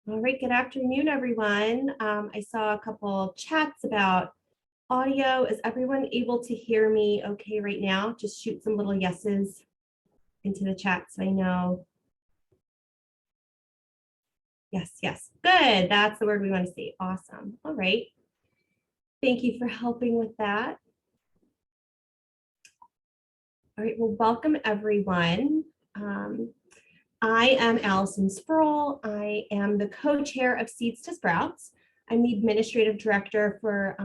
All right, good afternoon, everyone. I saw a couple chats about audio. Is everyone able to hear me okay right now? Just shoot some little yeses into the chat so I know. Yes, yes, good. That's the word we want to see. Awesome. All right. Thank you for helping with that. All right, well, welcome everyone. I am Allison Sproul. I am the co-chair of Seeds to Sprouts. I'm the administrative director for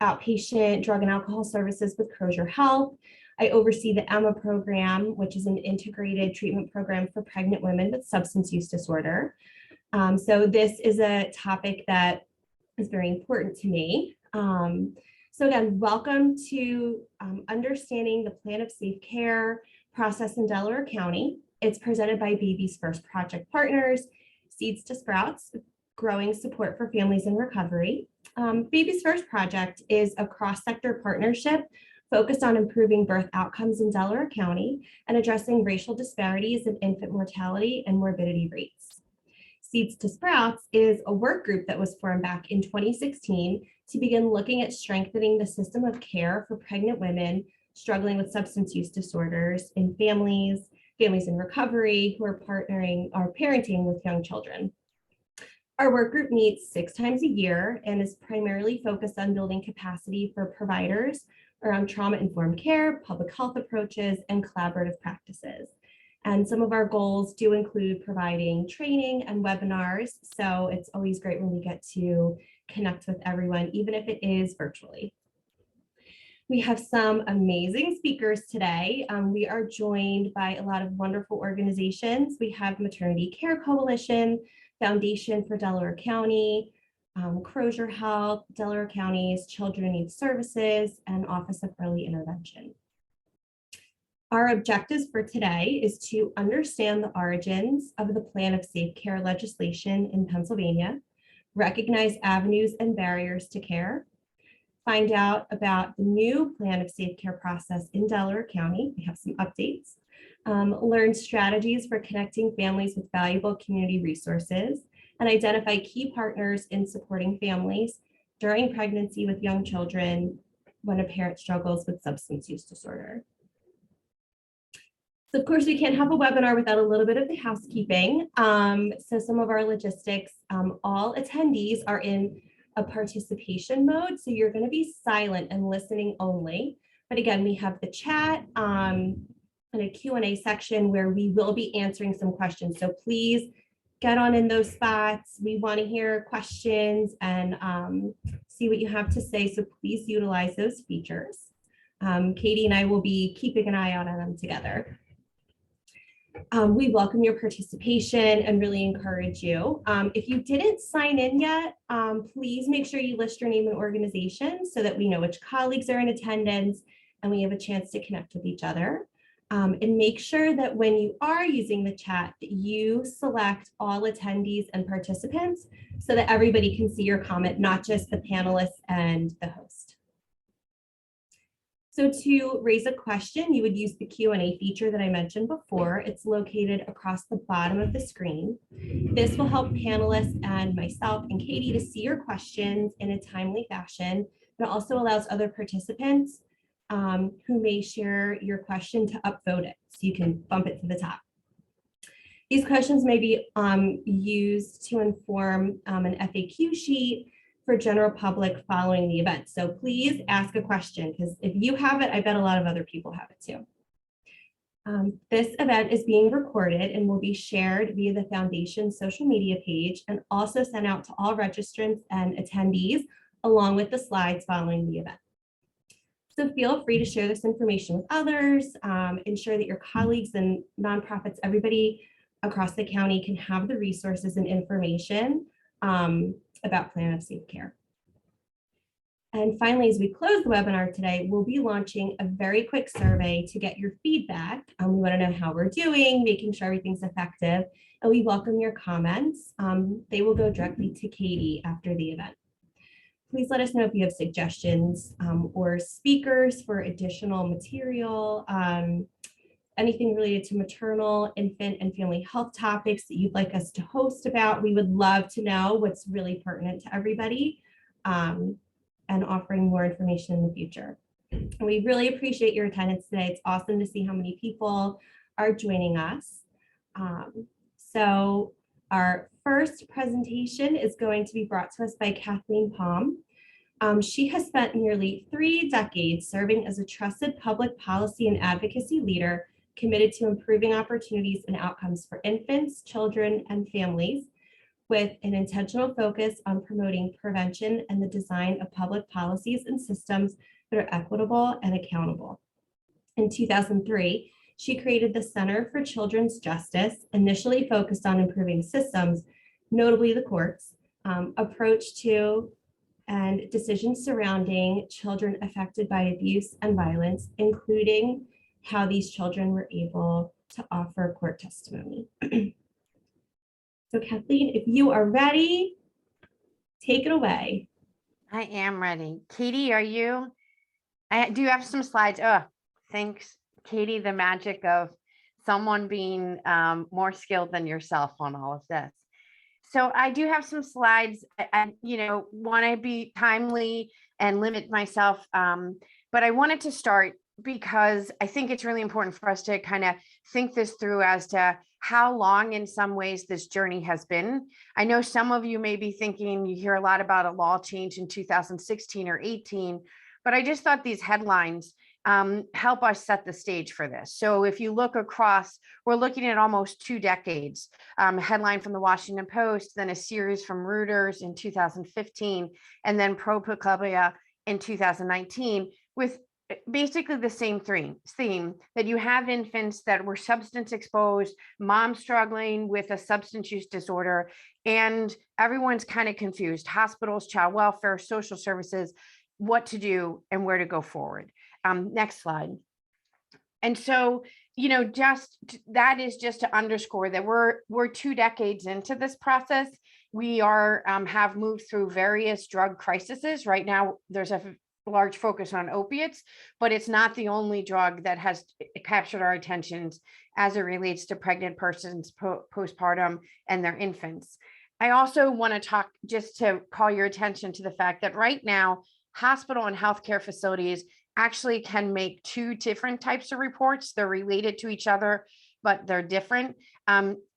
outpatient drug and alcohol services with Crozier Health. I oversee the EMMA program, which is an integrated treatment program for pregnant women with substance use disorder. So this is a topic that is very important to me. So again, welcome to Understanding the Plan of Safe Care process in Delaware County. It's presented by Baby's First Project Partners, Seeds to Sprouts, growing support for families in recovery. Baby's First Project is a cross-sector partnership focused on improving birth outcomes in Delaware County and addressing racial disparities in infant mortality and morbidity rates. Seeds to Sprouts is a work group that was formed back in 2016 to begin looking at strengthening the system of care for pregnant women struggling with substance use disorders in families in recovery who are partnering or parenting with young children. Our work group meets 6 times a year and is primarily focused on building capacity for providers around trauma-informed care, public health approaches, and collaborative practices. And some of our goals do include providing training and webinars. So it's always great when we get to connect with everyone, even if it is virtually. We have some amazing speakers today. We are joined by a lot of wonderful organizations. We have Maternity Care Coalition, Foundation for Delaware County, Crozier Health, Delaware County's Children and Youth Services, and Office of Early Intervention. Our objectives for today is to understand the origins of the Plan of Safe Care legislation in Pennsylvania, recognize avenues and barriers to care, find out about the new Plan of Safe Care process in Delaware County. We have some updates. Learn strategies for connecting families with valuable community resources, and identify key partners in supporting families during pregnancy with young children when a parent struggles with substance use disorder. So of course, we can't have a webinar without a little bit of the housekeeping. So some of our logistics, all attendees are in a participation mode. So you're going to be silent and listening only. But again, we have the chat and a Q&A section where we will be answering some questions. So please get on in those spots. We want to hear questions and see what you have to say. So please utilize those features. Katie and I will be keeping an eye out on them together. We welcome your participation and really encourage you. If you didn't sign in yet, please make sure you list your name and organization so that we know which colleagues are in attendance and we have a chance to connect with each other. And make sure that when you are using the chat, that you select all attendees and participants so that everybody can see your comment, not just the panelists and the host. So to raise a question, you would use the Q&A feature that I mentioned before. It's located across the bottom of the screen. This will help panelists and myself and Katie to see your questions in a timely fashion. It also allows other participants who may share your question to upvote it, so you can bump it to the top. These questions may be used to inform an FAQ sheet for general public following the event. So please ask a question, because if you have it, I bet a lot of other people have it too. This event is being recorded and will be shared via the Foundation's social media page and also sent out to all registrants and attendees along with the slides following the event. So feel free to share this information with others, ensure that your colleagues and nonprofits, everybody across the county can have the resources and information about Plan of Safe Care. And finally, as we close the webinar today, we'll be launching a very quick survey to get your feedback. We want to know how we're doing, making sure everything's effective, and we welcome your comments. They will go directly to Katie after the event. Please let us know if you have suggestions or speakers for additional material. anything related to maternal, infant, and family health topics that you'd like us to host about. We would love to know what's really pertinent to everybody, and offering more information in the future. And we really appreciate your attendance today. It's awesome to see how many people are joining us. So our first presentation is going to be brought to us by Kathleen Palm. She has spent nearly 3 decades serving as a trusted public policy and advocacy leader committed to improving opportunities and outcomes for infants, children, and families, with an intentional focus on promoting prevention and the design of public policies and systems that are equitable and accountable. In 2003, she created the Center for Children's Justice, initially focused on improving systems, notably the courts, approach to and decisions surrounding children affected by abuse and violence, including how these children were able to offer court testimony. So Kathleen, if you are ready, take it away. I am ready. Katie, are you? I do have some slides. Oh, thanks, Katie, the magic of someone being more skilled than yourself on all of this. So I do have some slides. I want to be timely and limit myself, but I wanted to start because I think it's really important for us to kind of think this through as to how long in some ways this journey has been. I know some of you may be thinking, you hear a lot about a law change in 2016 or 18, but I just thought these headlines help us set the stage for this. So if you look across, we're looking at almost 2 decades. A headline from the Washington Post, then a series from Reuters in 2015, and then ProPublica in 2019, with basically the same theme that you have infants that were substance exposed, moms struggling with a substance use disorder, and everyone's kind of confused. Hospitals, child welfare, social services, what to do and where to go forward. Next slide. And so, just that is just to underscore that we're 2 decades into this process. We are have moved through various drug crises. Right now, there's a large focus on opiates, but it's not the only drug that has captured our attentions as it relates to pregnant persons postpartum and their infants. I also want to talk, just to call your attention to the fact that right now, hospital and healthcare facilities actually can make 2 different types of reports. They're related to each other, but they're different.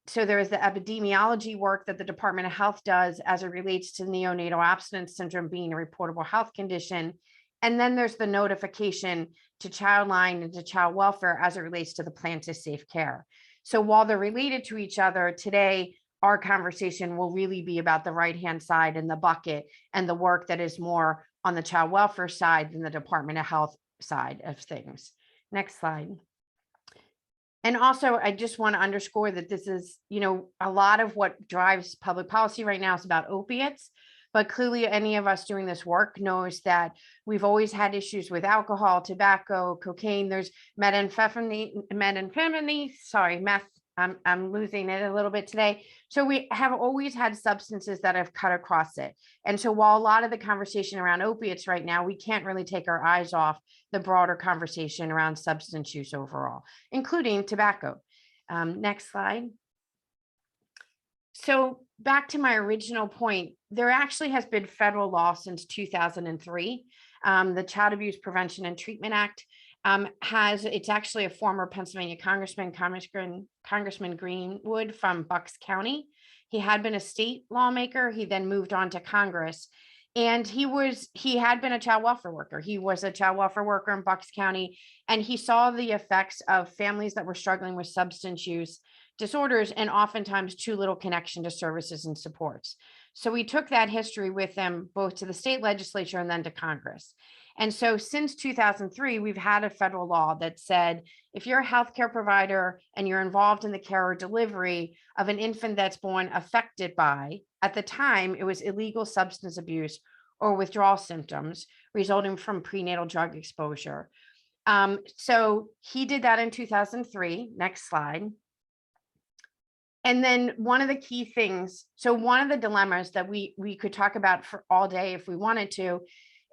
So there is the epidemiology work that the Department of Health does as it relates to neonatal abstinence syndrome being a reportable health condition. And then there's the notification to Childline and to child welfare as it relates to the plan to safe care. So while they're related to each other, today, our conversation will really be about the right-hand side and the bucket and the work that is more on the child welfare side than the Department of Health side of things. Next slide. And also, I just want to underscore that this is, a lot of what drives public policy right now is about opiates, but clearly any of us doing this work knows that we've always had issues with alcohol, tobacco, cocaine. There's methamphetamine, sorry, meth. I'm losing it a little bit today. So we have always had substances that have cut across it. And so while a lot of the conversation around opiates right now, we can't really take our eyes off the broader conversation around substance use overall, including tobacco. Next slide. So back to my original point, there actually has been federal law since 2003. The Child Abuse Prevention and Treatment Act it's actually a former Pennsylvania Congressman Greenwood from Bucks County. He had been a state lawmaker. He then moved on to Congress, and he had been a child welfare worker. He was a child welfare worker in Bucks County, and he saw the effects of families that were struggling with substance use disorders and oftentimes too little connection to services and supports. So he took that history with him both to the state legislature and then to Congress. And so since 2003, we've had a federal law that said, if you're a healthcare provider and you're involved in the care or delivery of an infant that's born affected by, at the time, it was illegal substance abuse or withdrawal symptoms resulting from prenatal drug exposure. So he did that in 2003. Next slide. And then one of the key things, so one of the dilemmas that we could talk about for all day if we wanted to,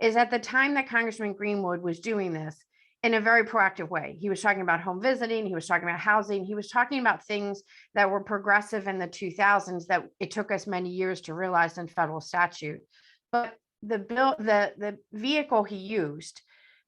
is at the time that Congressman Greenwood was doing this, in a very proactive way. He was talking about home visiting, he was talking about housing, he was talking about things that were progressive in the 2000s that it took us many years to realize in federal statute. But the vehicle he used,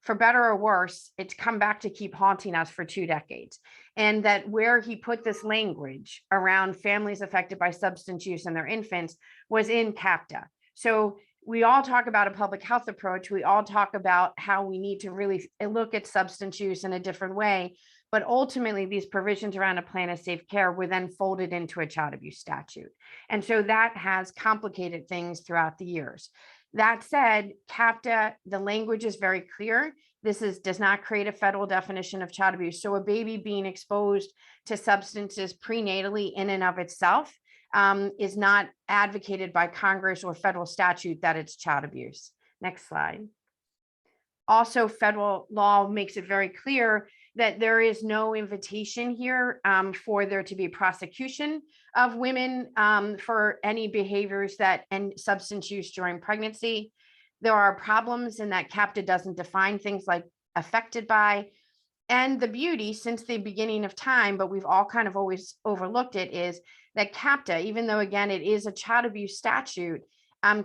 for better or worse, it's come back to keep haunting us for 2 decades. And that where he put this language around families affected by substance use and their infants was in CAPTA. So we all talk about a public health approach. We all talk about how we need to really look at substance use in a different way. But ultimately, these provisions around a plan of safe care were then folded into a child abuse statute. And so that has complicated things throughout the years. That said, CAPTA, the language is very clear. This does not create a federal definition of child abuse. So a baby being exposed to substances prenatally in and of itself is not advocated by Congress or federal statute that it's child abuse. Next slide. Also, federal law makes it very clear that there is no invitation here for there to be prosecution of women for any behaviors and substance use during pregnancy. There are problems in that CAPTA doesn't define things like affected by. And the beauty since the beginning of time, but we've all kind of always overlooked it, is that CAPTA, even though again, it is a child abuse statute,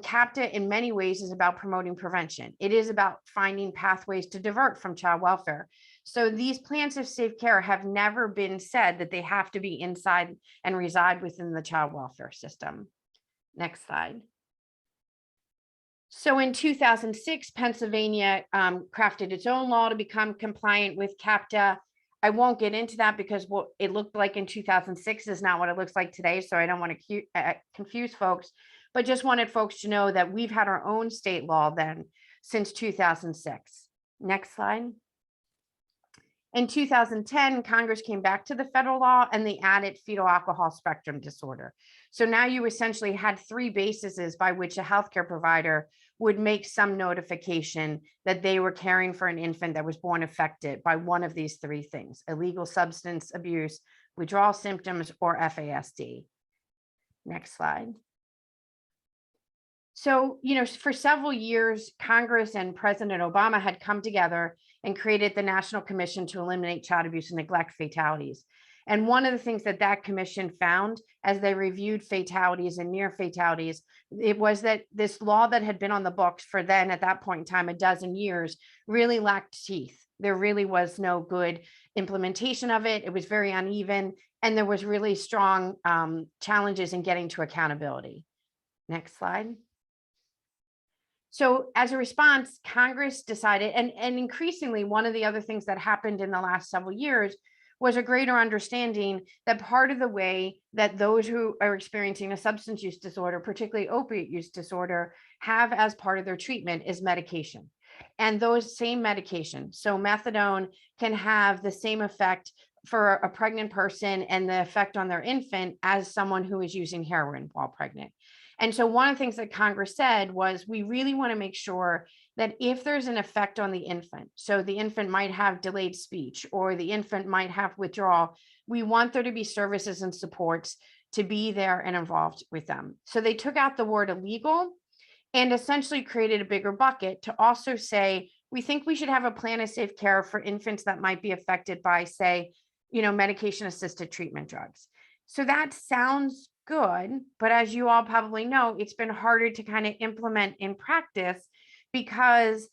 CAPTA in many ways is about promoting prevention. It is about finding pathways to divert from child welfare. So these plans of safe care have never been said that they have to be inside and reside within the child welfare system. Next slide. So in 2006, Pennsylvania crafted its own law to become compliant with CAPTA. I won't get into that because what it looked like in 2006 is not what it looks like today. So I don't want to confuse folks, but just wanted folks to know that we've had our own state law then since 2006. Next slide. In 2010, Congress came back to the federal law and they added fetal alcohol spectrum disorder. So now you essentially had 3 bases by which a healthcare provider would make some notification that they were caring for an infant that was born affected by one of these 3 things: illegal substance abuse, withdrawal symptoms, or FASD. Next slide. So, for several years, Congress and President Obama had come together and created the National Commission to Eliminate Child Abuse and Neglect Fatalities. And one of the things that commission found as they reviewed fatalities and near fatalities, it was that this law that had been on the books for then, at that point in time, a dozen years, really lacked teeth. There really was no good implementation of it. It was very uneven, and there was really strong challenges in getting to accountability. Next slide. So as a response, Congress decided, and increasingly, one of the other things that happened in the last several years was a greater understanding that part of the way that those who are experiencing a substance use disorder, particularly opiate use disorder, have as part of their treatment is medication. And those same medications, so methadone can have the same effect for a pregnant person and the effect on their infant as someone who is using heroin while pregnant. And so one of the things that Congress said was, we really want to make sure that if there's an effect on the infant, so the infant might have delayed speech or the infant might have withdrawal, we want there to be services and supports to be there and involved with them. So they took out the word illegal and essentially created a bigger bucket to also say, we think we should have a plan of safe care for infants that might be affected by, say, medication assisted treatment drugs. So that sounds good, but as you all probably know, it's been harder to kind of implement in practice because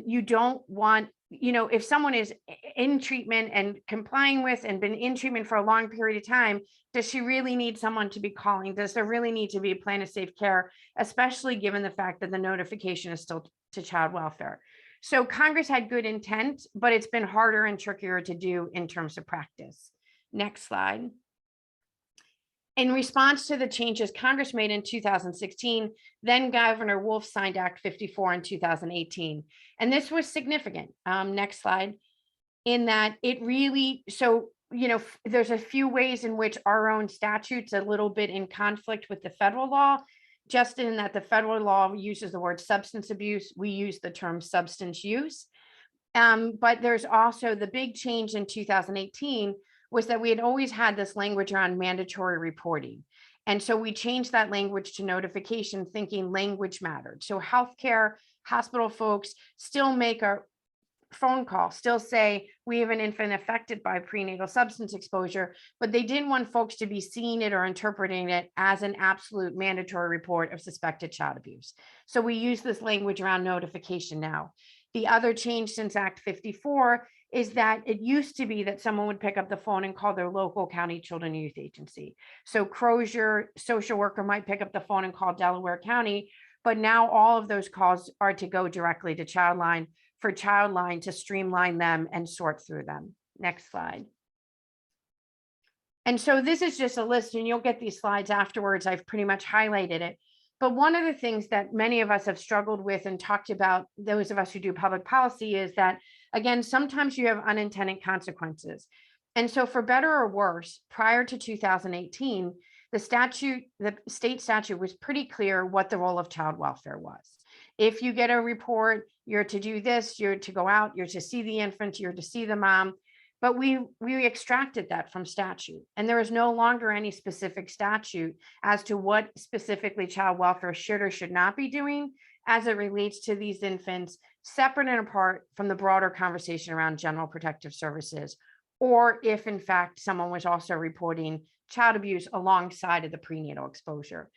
you don't want, if someone is in treatment and complying with and been in treatment for a long period of time, does she really need someone to be calling? Does there really need to be a plan of safe care, especially given the fact that the notification is still to child welfare? So Congress had good intent, but it's been harder and trickier to do in terms of practice. Next slide. In response to the changes Congress made in 2016, then Governor Wolf signed Act 54 in 2018. And this was significant. Next slide. In that it really, there's a few ways in which our own statutes a little bit in conflict with the federal law, just in that the federal law uses the word substance abuse. We use the term substance use. But there's also the big change in 2018 was that we had always had this language around mandatory reporting. And so we changed that language to notification, thinking language mattered. So healthcare, hospital folks still make a phone call, still say we have an infant affected by prenatal substance exposure, but they didn't want folks to be seeing it or interpreting it as an absolute mandatory report of suspected child abuse. So we use this language around notification now. The other change since Act 54 is that it used to be that someone would pick up the phone and call their local county children and youth agency. So Crozier social worker might pick up the phone and call Delaware County, but now all of those calls are to go directly to Childline for Childline to streamline them and sort through them. Next slide. And so this is just a list, and you'll get these slides afterwards. I've pretty much highlighted it. But one of the things that many of us have struggled with and talked about, those of us who do public policy, is that, again, sometimes you have unintended consequences. And so for better or worse, prior to 2018, the state statute was pretty clear what the role of child welfare was. If you get a report, you're to do this, you're to go out, you're to see the infant, you're to see the mom. But we extracted that from statute, and there is no longer any specific statute as to what specifically child welfare should or should not be doing as it relates to these infants, separate and apart from the broader conversation around general protective services, or if in fact someone was also reporting child abuse alongside of the prenatal exposure.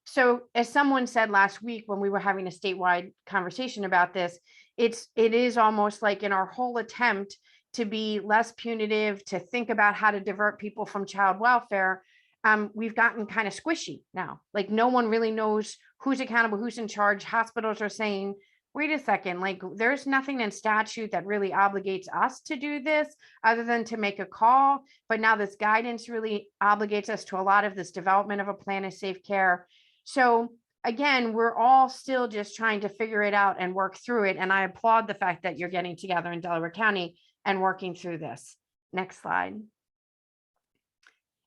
So as someone said last week when we were having a statewide conversation about this, it is almost like in our whole attempt to be less punitive, to think about how to divert people from child welfare, we've gotten kind of squishy now. Like no one really knows who's accountable, who's in charge. Hospitals are saying, wait a second, like there's nothing in statute that really obligates us to do this other than to make a call. But now this guidance really obligates us to a lot of this development of a plan of safe care. So again, we're all still just trying to figure it out and work through it. And I applaud the fact that you're getting together in Delaware County and working through this. Next slide.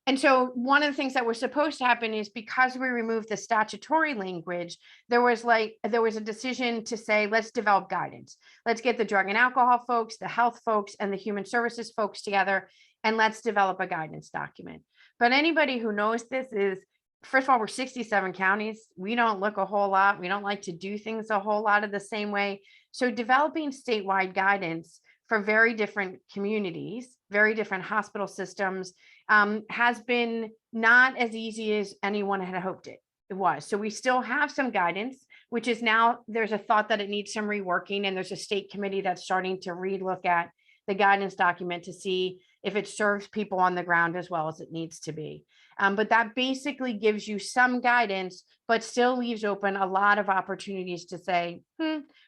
And so one of the things that was supposed to happen is because we removed the statutory language, there was a decision to say, let's develop guidance. Let's get the drug and alcohol folks, the health folks, and the human services folks together, and let's develop a guidance document. But anybody who knows this is, first of all, we're 67 counties. We don't look a whole lot. We don't like to do things a whole lot of the same way. So developing statewide guidance for very different communities, very different hospital systems, has been not as easy as anyone had hoped it was. So we still have some guidance, which is now there's a thought that it needs some reworking, and there's a state committee that's starting to relook at the guidance document to see if it serves people on the ground as well as it needs to be. But that basically gives you some guidance, but still leaves open a lot of opportunities to say,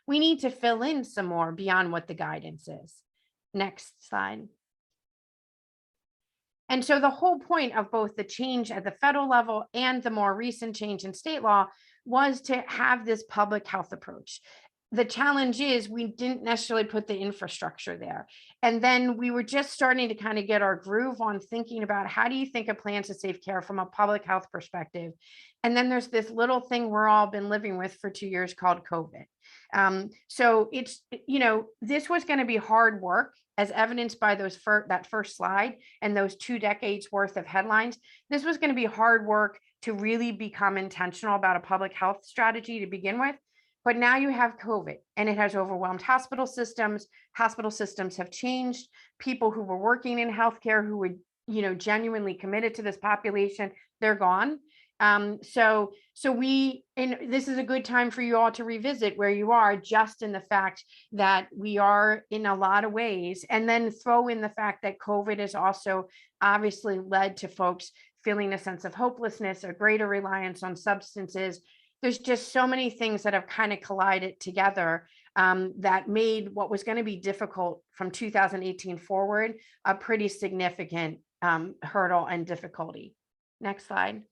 we need to fill in some more beyond what the guidance is. Next slide. And so the whole point of both the change at the federal level and the more recent change in state law was to have this public health approach. The challenge is we didn't necessarily put the infrastructure there. And then we were just starting to kind of get our groove on thinking about how do you think of plans of safe care from a public health perspective. And then there's this little thing we're all been living with for 2 years called COVID. So it's, this was going to be hard work, as evidenced by that first slide and those 2 decades worth of headlines. This was going to be hard work to really become intentional about a public health strategy to begin with. But now you have COVID, and it has overwhelmed hospital systems. Hospital systems have changed. People who were working in healthcare who were, genuinely committed to this population, they're gone. So this is a good time for you all to revisit where you are, just in the fact that we are in a lot of ways, and then throw in the fact that COVID has also obviously led to folks feeling a sense of hopelessness, a greater reliance on substances. There's just so many things that have kind of collided together that made what was going to be difficult from 2018 forward a pretty significant hurdle and difficulty. Next slide.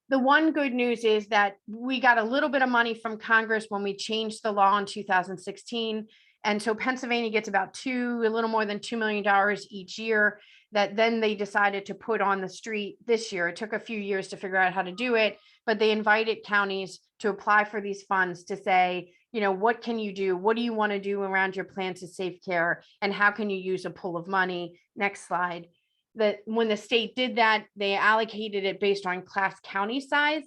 The one good news is that we got a little bit of money from Congress when we changed the law in 2016. And so Pennsylvania gets about a little more than $2 million each year that then they decided to put on the street this year. It took a few years to figure out how to do it, but they invited counties to apply for these funds to say, what can you do? What do you want to do around your plans of safe care? And how can you use a pool of money? Next slide. When the state did that, they allocated it based on class county size,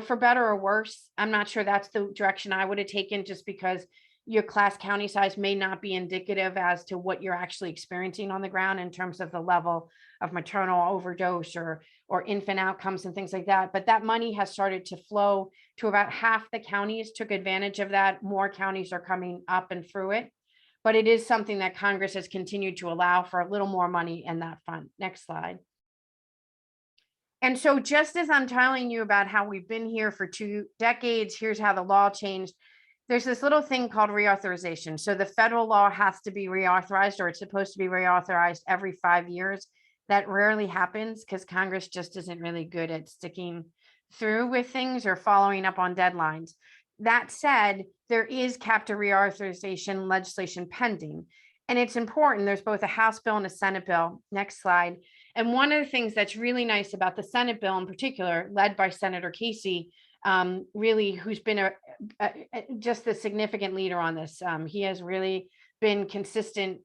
for better or worse. I'm not sure that's the direction I would have taken, just because, your class county size may not be indicative as to what you're actually experiencing on the ground in terms of the level of maternal overdose or infant outcomes and things like that. But that money has started to flow to about half the counties took advantage of that. More counties are coming up and through it. But it is something that Congress has continued to allow for a little more money in that fund. Next slide. And so just as I'm telling you about how we've been here for 2 decades, here's how the law changed. There's this little thing called reauthorization. So the federal law has to be reauthorized, or it's supposed to be reauthorized every 5 years. That rarely happens because Congress just isn't really good at sticking through with things or following up on deadlines. That said, there is captive reauthorization legislation pending. And it's important. There's both a House bill and a Senate bill. Next slide. And one of the things that's really nice about the Senate bill in particular, led by Senator Casey, really, who's been just a significant leader on this. He has really been consistent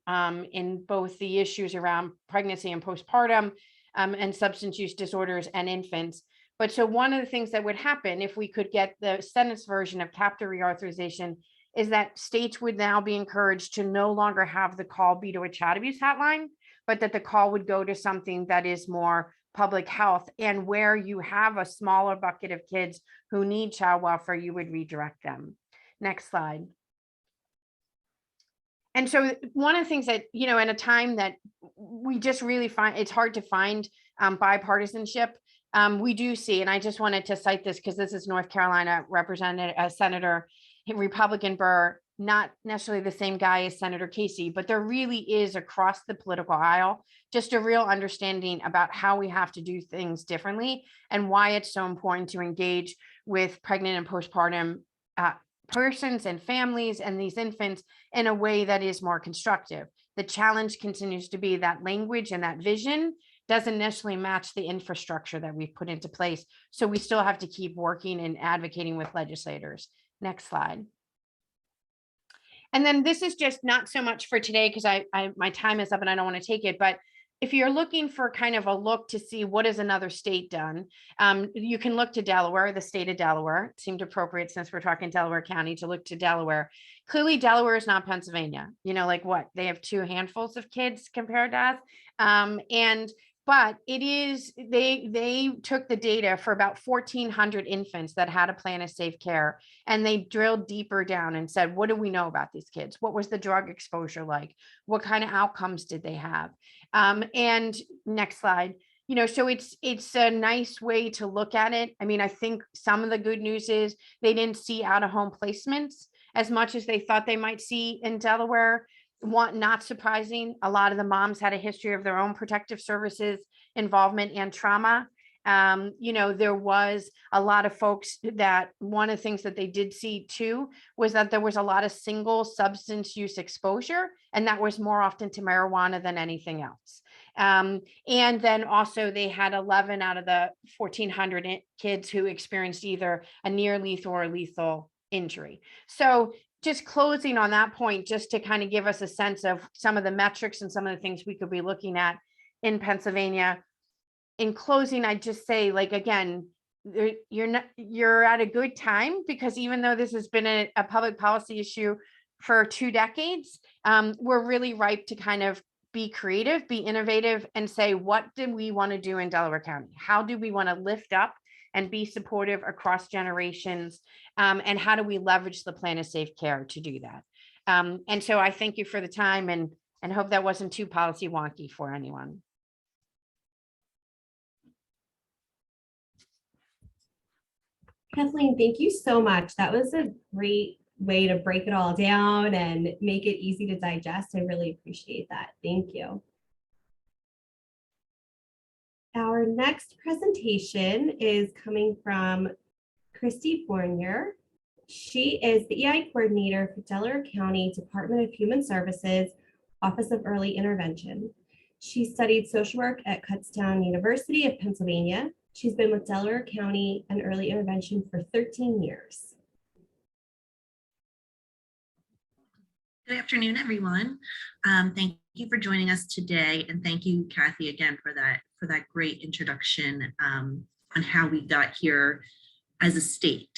in both the issues around pregnancy and postpartum and substance use disorders and infants. But so one of the things that would happen if we could get the Senate's version of captive reauthorization is that states would now be encouraged to no longer have the call be to a child abuse hotline, but that the call would go to something that is more public health, and where you have a smaller bucket of kids who need child welfare, you would redirect them. Next slide. And so one of the things that, in a time that we just really find it's hard to find bipartisanship, we do see, and I just wanted to cite this because this is North Carolina Representative Senator Republican Burr, not necessarily the same guy as Senator Casey, but there really is across the political aisle just a real understanding about how we have to do things differently and why it's so important to engage with pregnant and postpartum persons and families and these infants in a way that is more constructive. The challenge continues to be that language and that vision doesn't necessarily match the infrastructure that we've put into place. So we still have to keep working and advocating with legislators. Next slide. And then this is just not so much for today because my time is up and I don't want to take it, but if you're looking for kind of a look to see what has another state done, you can look to Delaware, the state of Delaware. It seemed appropriate since we're talking Delaware County to look to Delaware. Clearly, Delaware is not Pennsylvania. Like what? They have 2 handfuls of kids compared to us. But it is, they took the data for about 1,400 infants that had a plan of safe care, and they drilled deeper down and said, what do we know about these kids? What was the drug exposure like? What kind of outcomes did they have? And next slide. So it's a nice way to look at it. I mean, I think some of the good news is they didn't see out-of-home placements as much as they thought they might see in Delaware. Not surprising, a lot of the moms had a history of their own protective services involvement and trauma. There was a lot of folks that one of the things that they did see too was that there was a lot of single substance use exposure, and that was more often to marijuana than anything else. And then also they had 11 out of the 1,400 kids who experienced either a near lethal or lethal injury. So just closing on that point, just to kind of give us a sense of some of the metrics and some of the things we could be looking at in Pennsylvania. In closing, I'd just say, again, you're at a good time, because even though this has been a public policy issue for 2 decades, we're really ripe to kind of be creative, be innovative, and say, what do we want to do in Delaware County? How do we want to lift up and be supportive across generations? And how do we leverage the plan of safe care to do that? And so I thank you for the time and hope that wasn't too policy wonky for anyone. Kathleen, thank you so much. That was a great way to break it all down and make it easy to digest. I really appreciate that. Thank you. Our next presentation is coming from Christy Fournier. She is the EI coordinator for Delaware County Department of Human Services, Office of Early Intervention. She studied social work at Kutztown University of Pennsylvania. She's been with Delaware County and Early Intervention for 13 years. Good afternoon, everyone. Thank you for joining us today, and thank you, Kathy, again for that great introduction on how we got here as a state.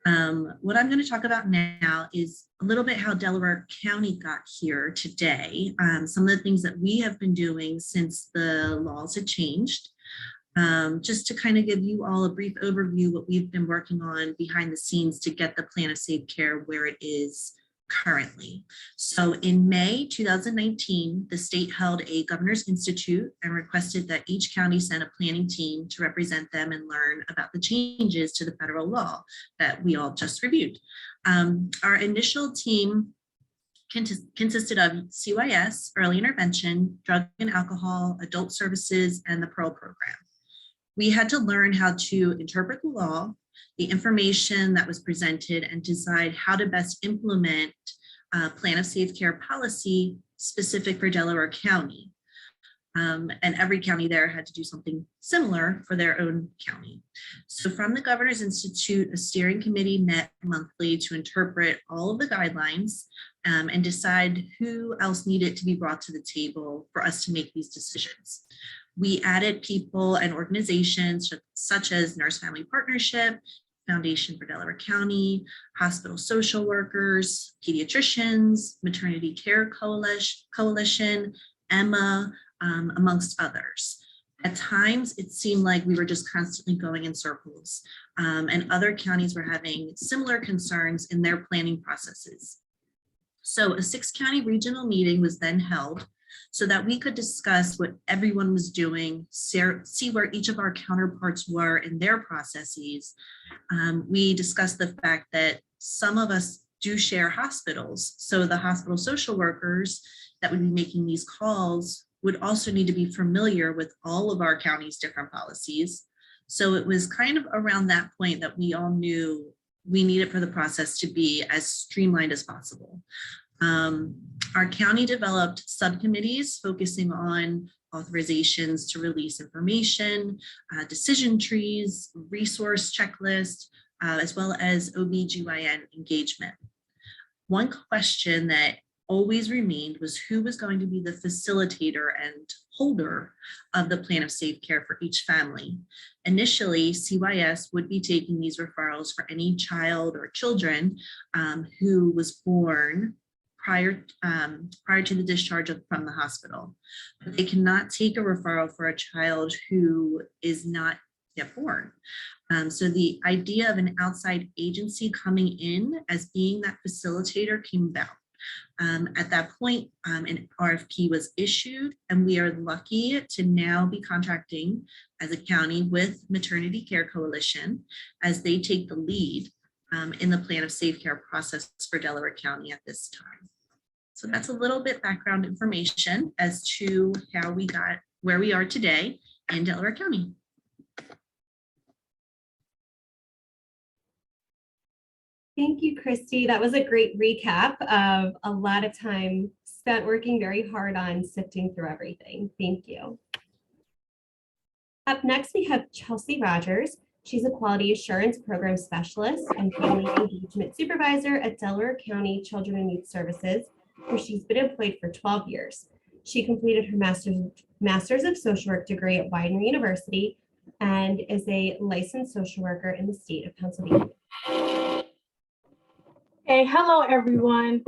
What I'm going to talk about now is a little bit how Delaware County got here today. Some of the things that we have been doing since the laws had changed. Just to kind of give you all a brief overview what we've been working on behind the scenes to get the plan of safe care where it is currently. So in May 2019, the state held a Governor's Institute and requested that each county send a planning team to represent them and learn about the changes to the federal law that we all just reviewed. Our initial team consisted of CYS, early intervention, drug and alcohol, adult services, and the Pearl program. We had to learn how to interpret the law, the information that was presented, and decide how to best implement a plan of safe care policy specific for Delaware County. And every county there had to do something similar for their own county. So from the Governor's Institute, a steering committee met monthly to interpret all of the guidelines and decide who else needed to be brought to the table for us to make these decisions. We added people and organizations such as Nurse Family Partnership, Foundation for Delaware County, hospital social workers, pediatricians, Maternity Care Coalition, Emma, amongst others. At times, it seemed like we were just constantly going in circles, and other counties were having similar concerns in their planning processes. So a 6-county regional meeting was then held so that we could discuss what everyone was doing, see where each of our counterparts were in their processes. We discussed the fact that some of us do share hospitals. So the hospital social workers that would be making these calls would also need to be familiar with all of our county's different policies. So it was kind of around that point that we all knew we needed for the process to be as streamlined as possible. Our county developed subcommittees focusing on authorizations to release information, decision trees, resource checklists, as well as OB/GYN engagement. One question that always remained was who was going to be the facilitator and holder of the plan of safe care for each family. Initially, CYS would be taking these referrals for any child or children who was born prior to the discharge from the hospital. But they cannot take a referral for a child who is not yet born. So the idea of an outside agency coming in as being that facilitator came about. At that point, an RFP was issued, and we are lucky to now be contracting as a county with Maternity Care Coalition as they take the lead in the plan of safe care process for Delaware County at this time. So that's a little bit background information as to how we got where we are today in Delaware County. Thank you, Christy. That was a great recap of a lot of time spent working very hard on sifting through everything. Thank you. Up next, we have Chelsea Rogers. She's a Quality Assurance Program Specialist and Family Engagement Supervisor at Delaware County Children and Youth Services, where she's been employed for 12 years. She completed her Master's of Social Work degree at Widener University and is a licensed social worker in the state of Pennsylvania. Hey, hello, everyone.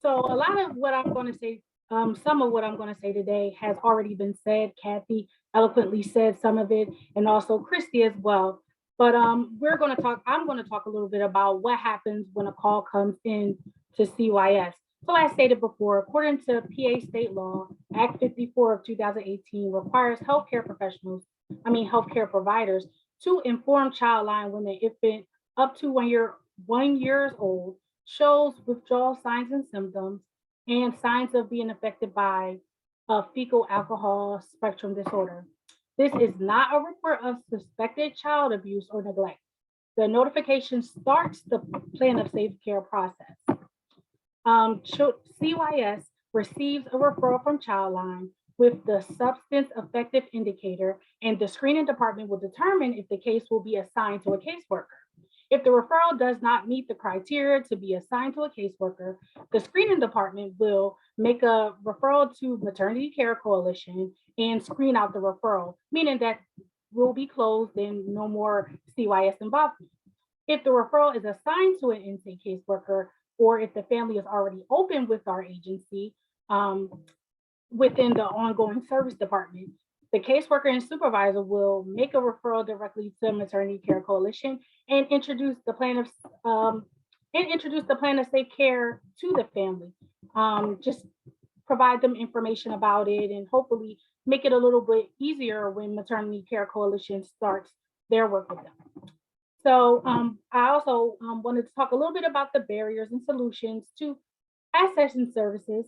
So a lot of what I'm going to say, some of what I'm going to say today has already been said. Kathy eloquently said some of it, and also Christy as well. But I'm going to talk a little bit about what happens when a call comes in to CYS. So as stated before, according to PA state law, Act 54 of 2018 requires healthcare providers to inform childline when the infant up to 1 year old shows withdrawal signs and symptoms and signs of being affected by a fecal alcohol spectrum disorder. This is not a report of suspected child abuse or neglect. The notification starts the plan of safe care process. CYS receives a referral from Childline with the substance effective indicator, and the screening department will determine if the case will be assigned to a caseworker. If the referral does not meet the criteria to be assigned to a caseworker, the screening department will make a referral to Maternity Care Coalition and screen out the referral, meaning that will be closed and no more CYS involvement. If the referral is assigned to an in-state caseworker, or if the family is already open with our agency within the ongoing service department, the caseworker and supervisor will make a referral directly to Maternity Care Coalition and introduce the plan of safe care to the family. Just provide them information about it and hopefully make it a little bit easier when Maternity Care Coalition starts their work with them. So I also wanted to talk a little bit about the barriers and solutions to accessing services.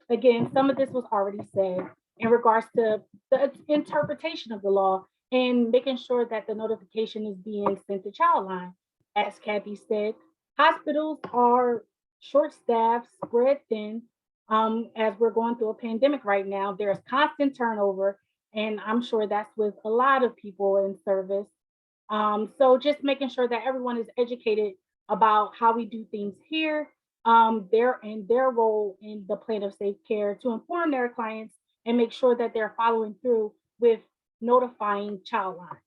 Again, some of this was already said in regards to the interpretation of the law and making sure that the notification is being sent to Childline. As Kathy said, hospitals are short-staffed, spread thin. As we're going through a pandemic right now, there's constant turnover, and I'm sure that's with a lot of people in service. So just making sure that everyone is educated about how we do things here, their role in the plan of safe care to inform their clients and make sure that they're following through with notifying Childline.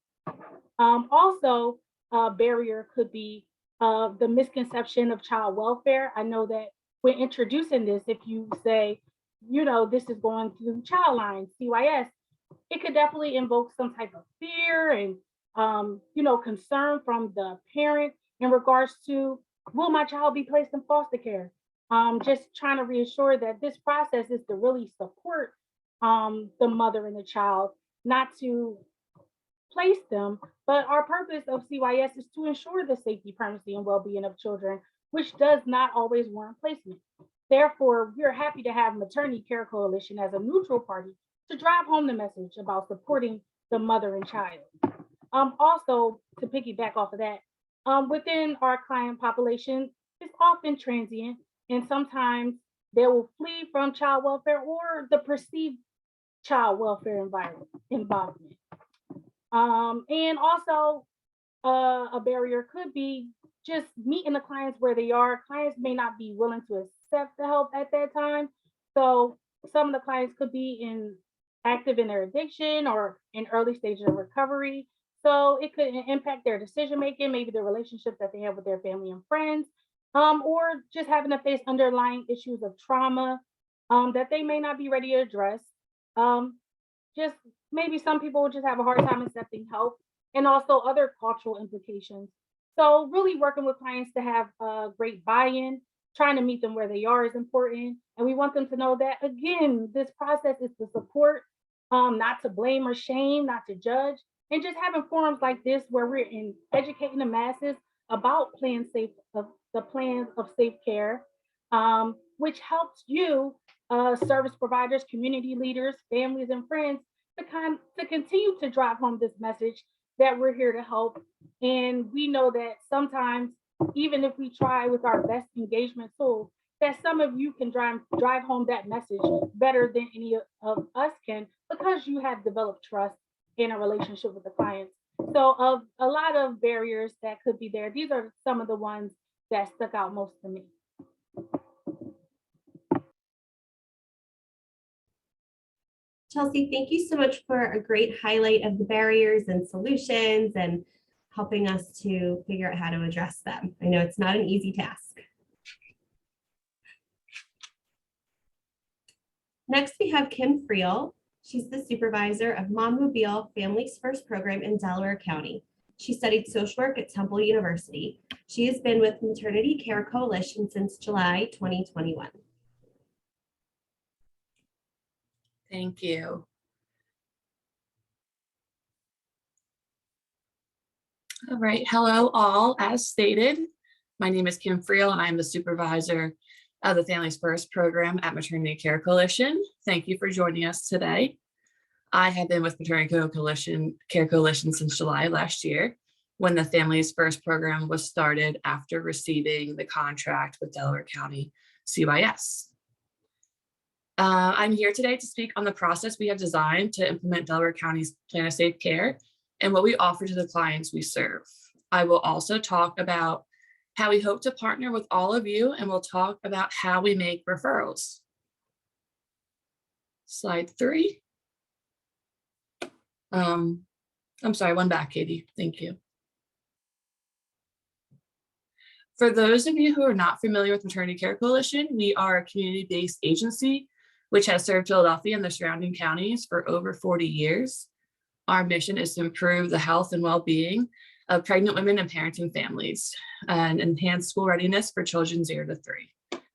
Also, a barrier could be the misconception of child welfare. I know that when introducing this, if you say, this is going through Childline, CYS, it could definitely invoke some type of fear and concern from the parent in regards to, will my child be placed in foster care? Just trying to reassure that this process is to really support the mother and the child, not to place them, but our purpose of CYS is to ensure the safety, primacy, and well-being of children, which does not always warrant placement. Therefore, we're happy to have Maternity Care Coalition as a neutral party to drive home the message about supporting the mother and child. Also, to piggyback off of that, within our client population, it's often transient, and sometimes they will flee from child welfare or the perceived child welfare involvement. And also, a barrier could be just meeting the clients where they are. Clients may not be willing to accept the help at that time. So some of the clients could be active in their addiction or in early stages of recovery. So it could impact their decision-making, maybe the relationship that they have with their family and friends, or just having to face underlying issues of trauma that they may not be ready to address. Just maybe some people will just have a hard time accepting help, and also other cultural implications. So really working with clients to have a great buy-in, trying to meet them where they are is important. And we want them to know that, again, this process is to support, not to blame or shame, not to judge. And just having forums like this where we're educating the masses about the plans of safe care, which helps you, service providers, community leaders, families, and friends to continue to drive home this message that we're here to help. And we know that sometimes, even if we try with our best engagement tools, that some of you can drive home that message better than any of us can, because you have developed trust in a relationship with the clients. So of a lot of barriers that could be there, these are some of the ones that stuck out most to me. Chelsea, thank you so much for a great highlight of the barriers and solutions and helping us to figure out how to address them. I know it's not an easy task. Next, we have Kim Friel. She's the supervisor of Mommobile Families First program in Delaware County. She studied social work at Temple University. She has been with Maternity Care Coalition since July 2021. Thank you. All right, hello all. As stated, my name is Kim Friel and I'm the supervisor of the Families First program at Maternity Care Coalition. Thank you for joining us today. I have been with Maternity Care Coalition since July last year, when the Families First program was started after receiving the contract with Delaware County CYS. I'm here today to speak on the process we have designed to implement Delaware County's Plan of Safe Care and what we offer to the clients we serve. I will also talk about how we hope to partner with all of you, and we'll talk about how we make referrals. Slide 3. I'm sorry, one back, Katie. Thank you. For those of you who are not familiar with Maternity Care Coalition, we are a community-based agency which has served Philadelphia and the surrounding counties for over 40 years. Our mission is to improve the health and well-being of pregnant women and parenting families and enhance school readiness for children 0 to 3.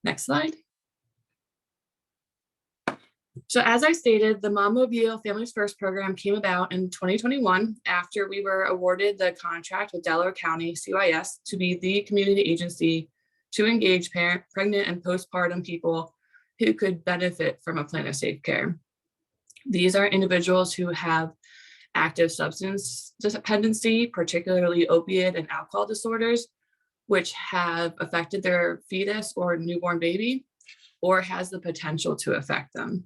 Next slide. So as I stated, the Mommobile Families First program came about in 2021 after we were awarded the contract with Delaware County CYS to be the community agency to engage pregnant and postpartum people who could benefit from a plan of safe care. These are individuals who have active substance dependency, particularly opiate and alcohol disorders, which have affected their fetus or newborn baby, or has the potential to affect them.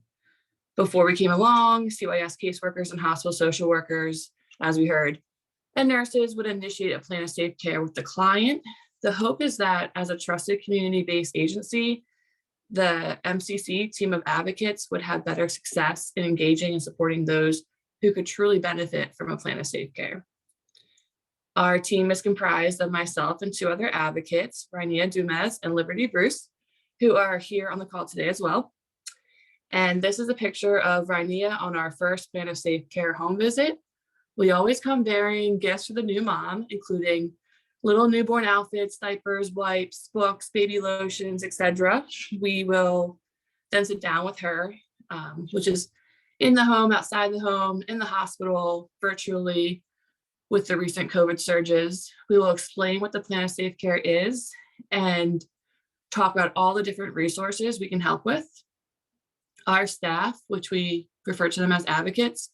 Before we came along, CYS caseworkers and hospital social workers, as we heard, and nurses would initiate a plan of safe care with the client. The hope is that as a trusted community-based agency, the MCC team of advocates would have better success in engaging and supporting those who could truly benefit from a plan of safe care. Our team is comprised of myself and 2 other advocates, Rania Dumez and Liberty Bruce, who are here on the call today as well. And this is a picture of Rania on our first plan of safe care home visit. We always come bearing gifts for the new mom, including little newborn outfits, diapers, wipes, books, baby lotions, etc. We will then sit down with her, which is in the home, outside the home, in the hospital, virtually. With the recent COVID surges, we will explain what the plan of safe care is and talk about all the different resources we can help with. Our staff, which we refer to them as advocates,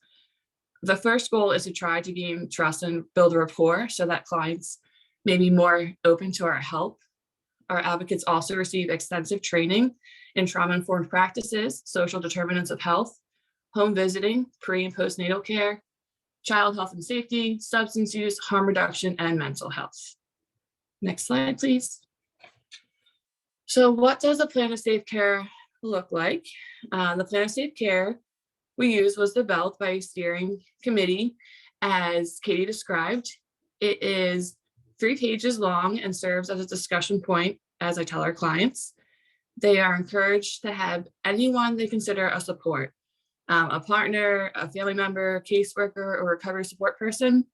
the first goal is to try to gain trust and build a rapport so that clients may be more open to our help. Our advocates also receive extensive training in trauma-informed practices, social determinants of health, home visiting, pre and postnatal care, child health and safety, substance use, harm reduction, and mental health. Next slide, please. So what does a plan of safe care look like? The plan of safe care we used was developed by a steering committee, as Katie described. It is 3 pages long and serves as a discussion point, as I tell our clients. They are encouraged to have anyone they consider a support, a partner, a family member, caseworker, or recovery support person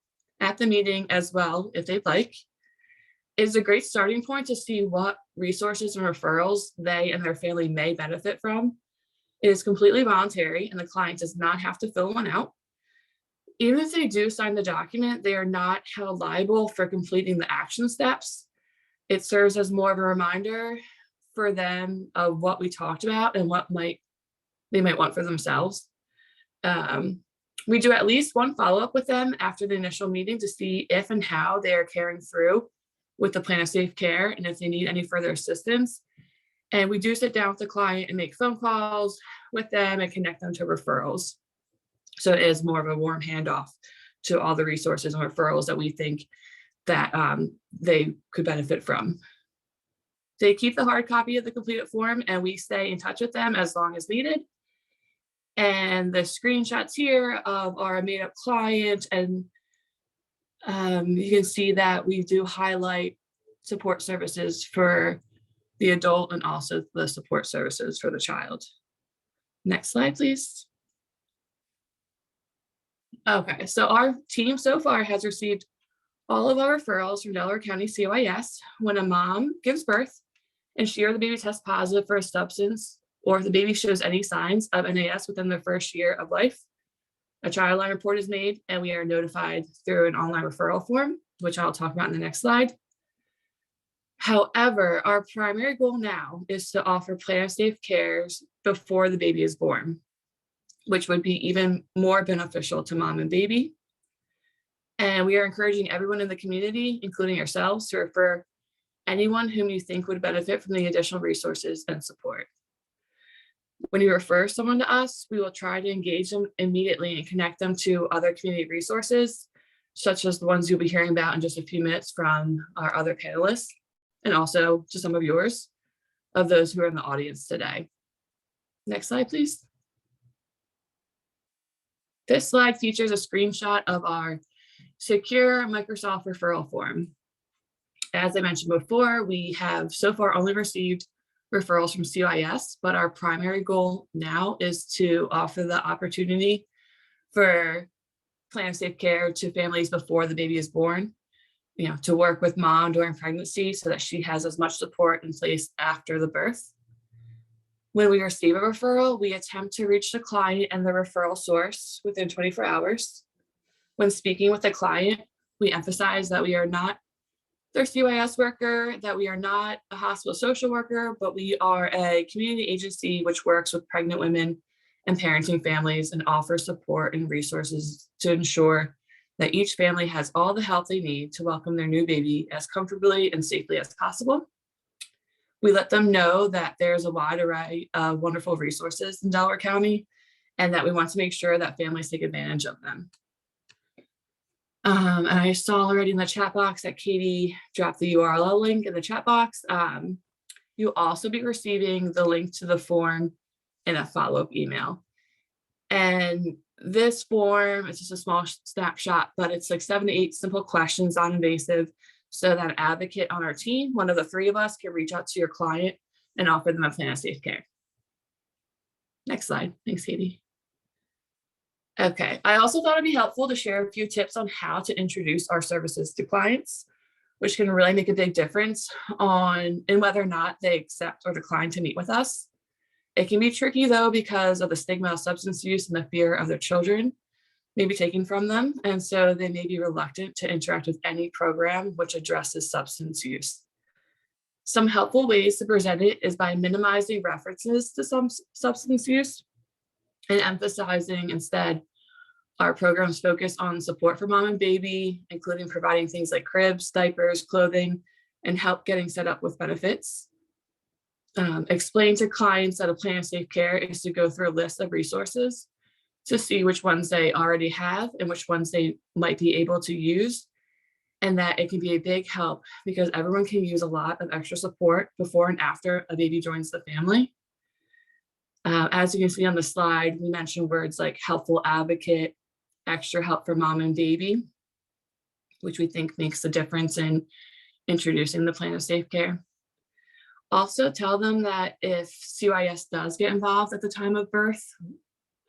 at the meeting as well, if they'd like. It's a great starting point to see what resources and referrals they and their family may benefit from. It is completely voluntary and the client does not have to fill one out. Even if they do sign the document, they are not held liable for completing the action steps. It serves as more of a reminder for them of what we talked about and what they might want for themselves. We do at least one follow-up with them after the initial meeting to see if and how they are carrying through with the plan of safe care and if they need any further assistance. And we do sit down with the client and make phone calls with them and connect them to referrals. So it is more of a warm handoff to all the resources and referrals that we think that they could benefit from. They keep the hard copy of the completed form and we stay in touch with them as long as needed. And the screenshots here of our made-up client, and you can see that we do highlight support services for the adult and also the support services for the child. Next slide, please. Okay, so our team so far has received all of our referrals from Delaware County CYS when a mom gives birth and she or the baby tests positive for a substance, or if the baby shows any signs of NAS within their first year of life. A child line report is made and we are notified through an online referral form, which I'll talk about in the next slide. However, our primary goal now is to offer plan of safe cares before the baby is born, which would be even more beneficial to mom and baby. And we are encouraging everyone in the community, including yourselves, to refer anyone whom you think would benefit from the additional resources and support. When you refer someone to us, we will try to engage them immediately and connect them to other community resources, such as the ones you'll be hearing about in just a few minutes from our other panelists, and also to some of yours, of those who are in the audience today. Next slide, please. This slide features a screenshot of our secure Microsoft referral form. As I mentioned before, we have so far only received referrals from CYS, but our primary goal now is to offer the opportunity for plan of safe care to families before the baby is born, to work with mom during pregnancy so that she has as much support in place after the birth. When we receive a referral, we attempt to reach the client and the referral source within 24 hours. When speaking with the client, we emphasize that we are not their CYS worker, that we are not a hospital social worker, but we are a community agency which works with pregnant women and parenting families and offers support and resources to ensure that each family has all the help they need to welcome their new baby as comfortably and safely as possible. We let them know that there's a wide array of wonderful resources in Delaware County and that we want to make sure that families take advantage of them. And I saw already in the chat box that Katie dropped the URL link in the chat box. You'll also be receiving the link to the form in a follow-up email. And this form, it's just a small snapshot, but it's like 7 to 8 simple questions, non-invasive, so that an advocate on our team, one of the 3 of us, can reach out to your client and offer them a plan of safe care. Next slide. Thanks, Katie. Okay, I also thought it'd be helpful to share a few tips on how to introduce our services to clients, which can really make a big difference in whether or not they accept or decline to meet with us. It can be tricky though because of the stigma of substance use and the fear of their children may be taken from them, and so they may be reluctant to interact with any program which addresses substance use. Some helpful ways to present it is by minimizing references to some substance use and emphasizing instead our programs focus on support for mom and baby, including providing things like cribs, diapers, clothing, and help getting set up with benefits. Explain to clients that a plan of safe care is to go through a list of resources to see which ones they already have and which ones they might be able to use, and that it can be a big help because everyone can use a lot of extra support before and after a baby joins the family. As you can see on the slide, we mentioned words like helpful advocate, extra help for mom and baby, which we think makes a difference in introducing the plan of safe care. Also tell them that if CYS does get involved at the time of birth,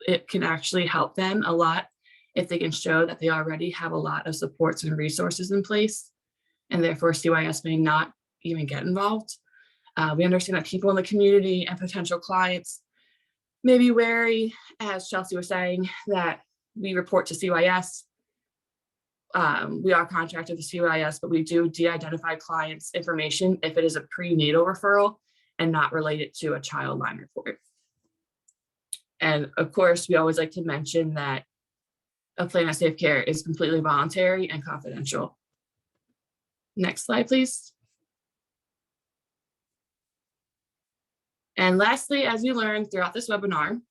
it can actually help them a lot if they can show that they already have a lot of supports and resources in place, and therefore CYS may not even get involved. We understand that people in the community and potential clients may be wary, as Chelsea was saying, that we report to CYS. We are contracted to CYS, but we do de-identify clients' information if it is a prenatal referral and not related to a child line report. And of course, we always like to mention that a plan of safe care is completely voluntary and confidential. Next slide, please. And lastly, as you learned throughout this webinar,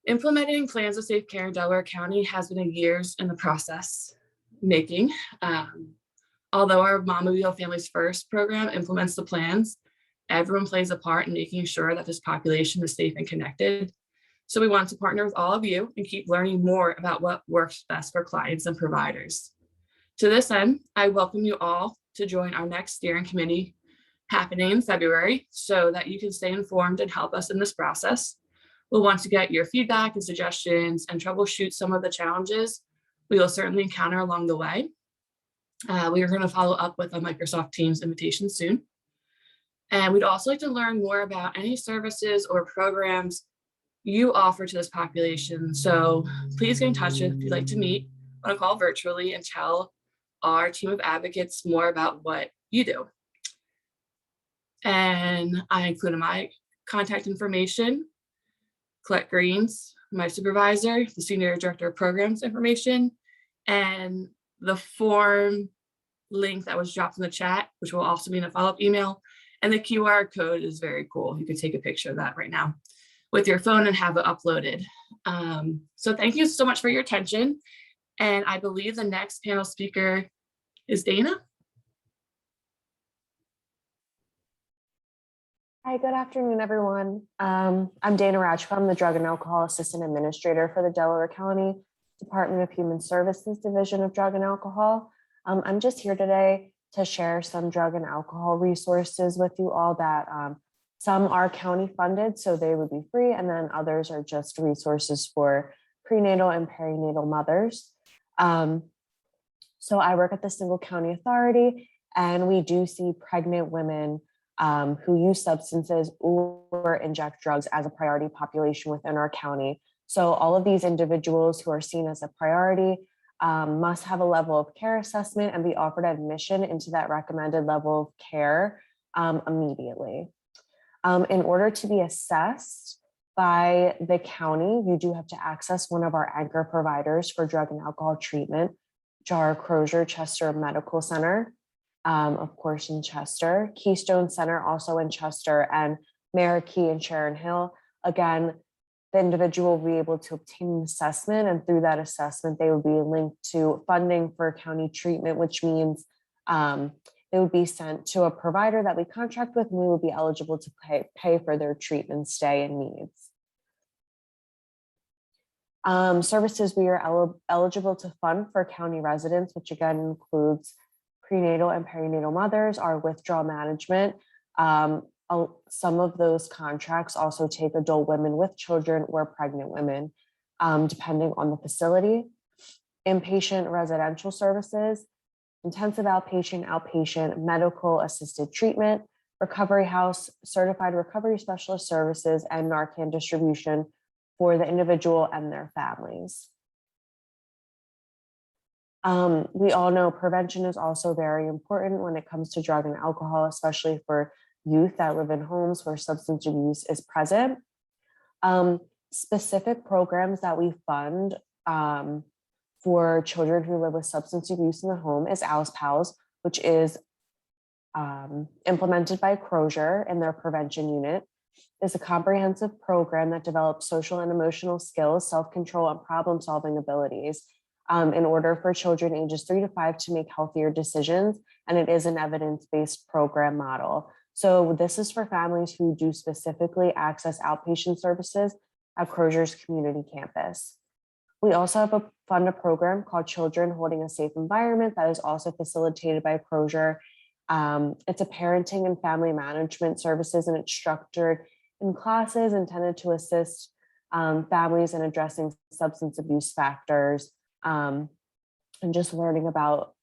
implementing plans of safe care in Delaware County has been years in the process making. Although our Momobile Families First program implements the plans, everyone plays a part in making sure that this population is safe and connected. So we want to partner with all of you and keep learning more about what works best for clients and providers. To this end, I welcome you all to join our next steering committee happening in February so that you can stay informed and help us in this process. We'll want to get your feedback and suggestions and troubleshoot some of the challenges we will certainly encounter along the way. We are going to follow up with a Microsoft Teams invitation soon. And we'd also like to learn more about any services or programs you offer to this population. So please get in touch if you'd like to meet on a call virtually and tell our team of advocates more about what you do. And I included my contact information, Colette Greens, my supervisor, the Senior Director of Programs information, and the form link that was dropped in the chat, which will also be in a follow-up email. And the QR code is very cool. You can take a picture of that right now with your phone and have it uploaded. So thank you so much for your attention. And I believe the next panel speaker is Dana. Hi, good afternoon, everyone. I'm Dana Rajka. I'm the Drug and Alcohol Assistant Administrator for the Delaware County Department of Human Services Division of Drug and Alcohol. I'm just here today to share some drug and alcohol resources with you all that some are county funded, so they would be free, and then others are just resources for prenatal and perinatal mothers. So I work at the Single County Authority, and we do see pregnant women who use substances or inject drugs as a priority population within our county. So all of these individuals who are seen as a priority must have a level of care assessment and be offered admission into that recommended level of care immediately. In order to be assessed by the county, you do have to access one of our anchor providers for drug and alcohol treatment, which are Crozier Chester Medical Center, of course, in Chester, Keystone Center, also in Chester, and Marquis and Sharon Hill. Again, the individual will be able to obtain an assessment, and through that assessment, they would be linked to funding for county treatment, which means they would be sent to a provider that we contract with, and we would be eligible to pay for their treatment, stay, and needs. Services we are eligible to fund for county residents, which again includes prenatal and perinatal mothers, are withdrawal management. Some of those contracts also take adult women with children or pregnant women, depending on the facility. Inpatient residential services, intensive outpatient, outpatient, medical assisted treatment, recovery house, certified recovery specialist services, and Narcan distribution for the individual and their families. We all know prevention is also very important when it comes to drug and alcohol, especially for youth that live in homes where substance abuse is present. Specific programs that we fund for children who live with substance abuse in the home is Alice Pals, which is implemented by Crozier in their prevention unit. It's a comprehensive program that develops social and emotional skills, self-control, and problem-solving abilities in order for children ages 3 to 5 to make healthier decisions. And it is an evidence-based program model. So this is for families who do specifically access outpatient services at Crozier's community campus. We also have fund a program called Children Holding a Safe Environment that is also facilitated by Crozier. It's a parenting and family management services, and it's structured in classes intended to assist families in addressing substance abuse factors and just learning about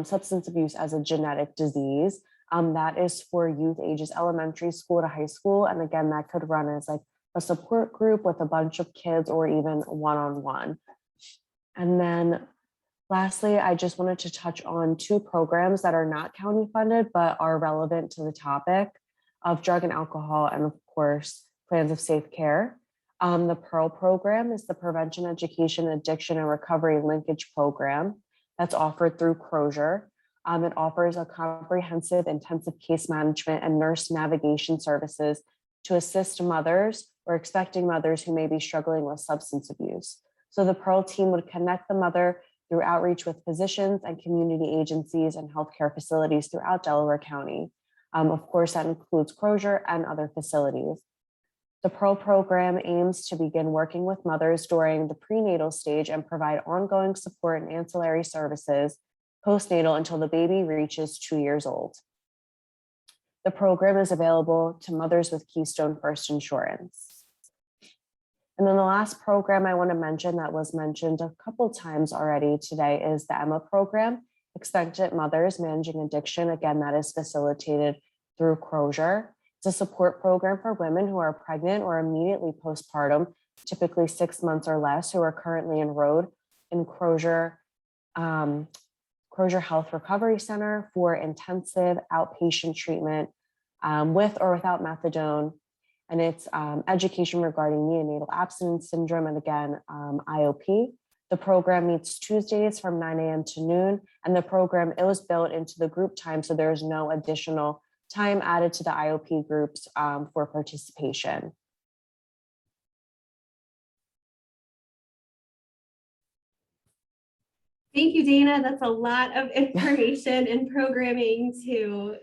substance abuse as a genetic disease. That is for youth ages elementary school to high school. And again, that could run as like a support group with a bunch of kids or even one-on-one. And then lastly, I just wanted to touch on 2 programs that are not county funded, but are relevant to the topic of drug and alcohol, and of course, plans of safe care. The PEARL program is the Prevention, Education, Addiction, and Recovery Linkage Program that's offered through Crozier. It offers a comprehensive intensive case management and nurse navigation services to assist mothers or expecting mothers who may be struggling with substance abuse. So the PEARL team would connect the mother through outreach with physicians and community agencies and healthcare facilities throughout Delaware County. Of course, that includes Crozier and other facilities. The PEARL program aims to begin working with mothers during the prenatal stage and provide ongoing support and ancillary services postnatal until the baby reaches 2 years old. The program is available to mothers with Keystone First Insurance. And then the last program I want to mention that was mentioned a couple times already today is the EMMA program, Expectant Mothers Managing Addiction. Again, that is facilitated through Crozier. It's a support program for women who are pregnant or immediately postpartum, typically 6 months or less, who are currently enrolled in Crozier Health Recovery Center for intensive outpatient treatment with or without methadone. And it's education regarding neonatal abstinence syndrome and again, IOP. The program meets Tuesdays from 9 a.m. to noon, and the program, it was built into the group time, so there's no additional time added to the IOP groups for participation. Thank you, Dana. That's a lot of information and programming to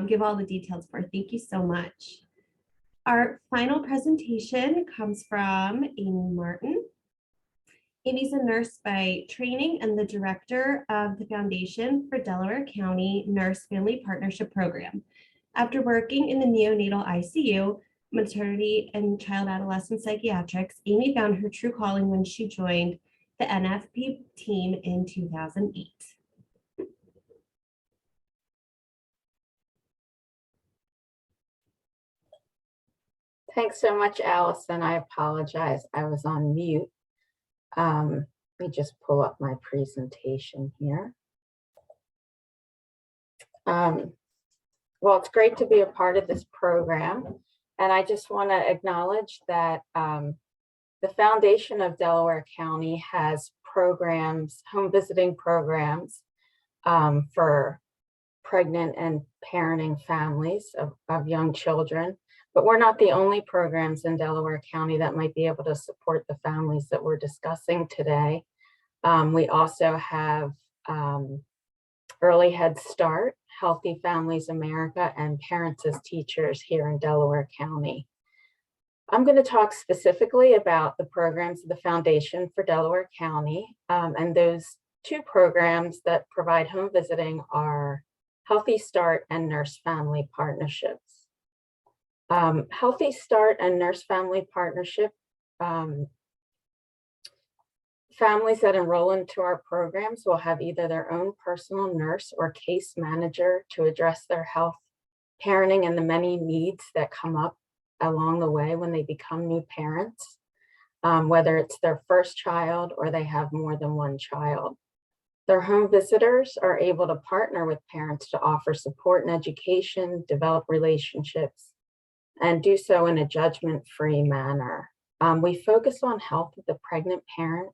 give all the details for. Thank you so much. Our final presentation comes from Amy Martin. Amy's a nurse by training and the director of the Foundation for Delaware County Nurse Family Partnership Program. After working in the neonatal ICU, maternity and child adolescent psychiatrics, Amy found her true calling when she joined the NFP team in 2008. Thanks so much, Allison. I apologize. I was on mute. Let me just pull up my presentation here. Well, it's great to be a part of this program. And I just want to acknowledge that the Foundation of Delaware County has programs, home visiting programs for pregnant and parenting families of young children. But we're not the only programs in Delaware County that might be able to support the families that we're discussing today. We also have Early Head Start, Healthy Families America, and Parents as Teachers here in Delaware County. I'm going to talk specifically about the programs of the Foundation for Delaware County, and those two programs that provide home visiting are Healthy Start and Nurse Family Partnerships. Healthy Start and Nurse Family Partnership, families that enroll into our programs will have either their own personal nurse or case manager to address their health, parenting, and the many needs that come up along the way when they become new parents, whether it's their first child or they have more than one child. Their home visitors are able to partner with parents to offer support and education, develop relationships, and do so in a judgment-free manner. We focus on health of the pregnant parent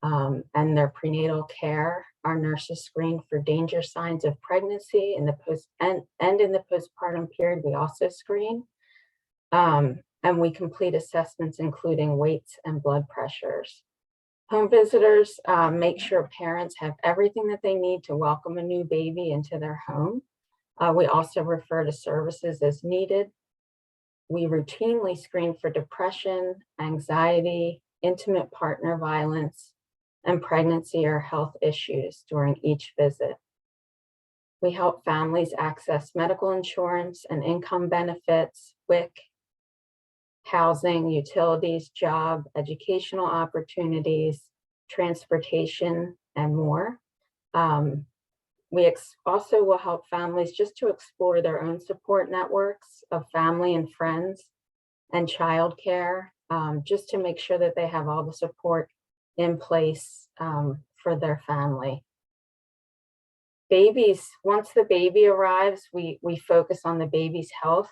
and their prenatal care. Our nurses screen for danger signs of pregnancy in the and in the postpartum period. We also screen, and we complete assessments including weights and blood pressures. Home visitors make sure parents have everything that they need to welcome a new baby into their home. We also refer to services as needed. We routinely screen for depression, anxiety, intimate partner violence, and pregnancy or health issues during each visit. We help families access medical insurance and income benefits, WIC, housing, utilities, job, educational opportunities, transportation, and more. We also will help families just to explore their own support networks of family and friends and childcare, just to make sure that they have all the support in place for their family. Babies, once the baby arrives, we focus on the baby's health,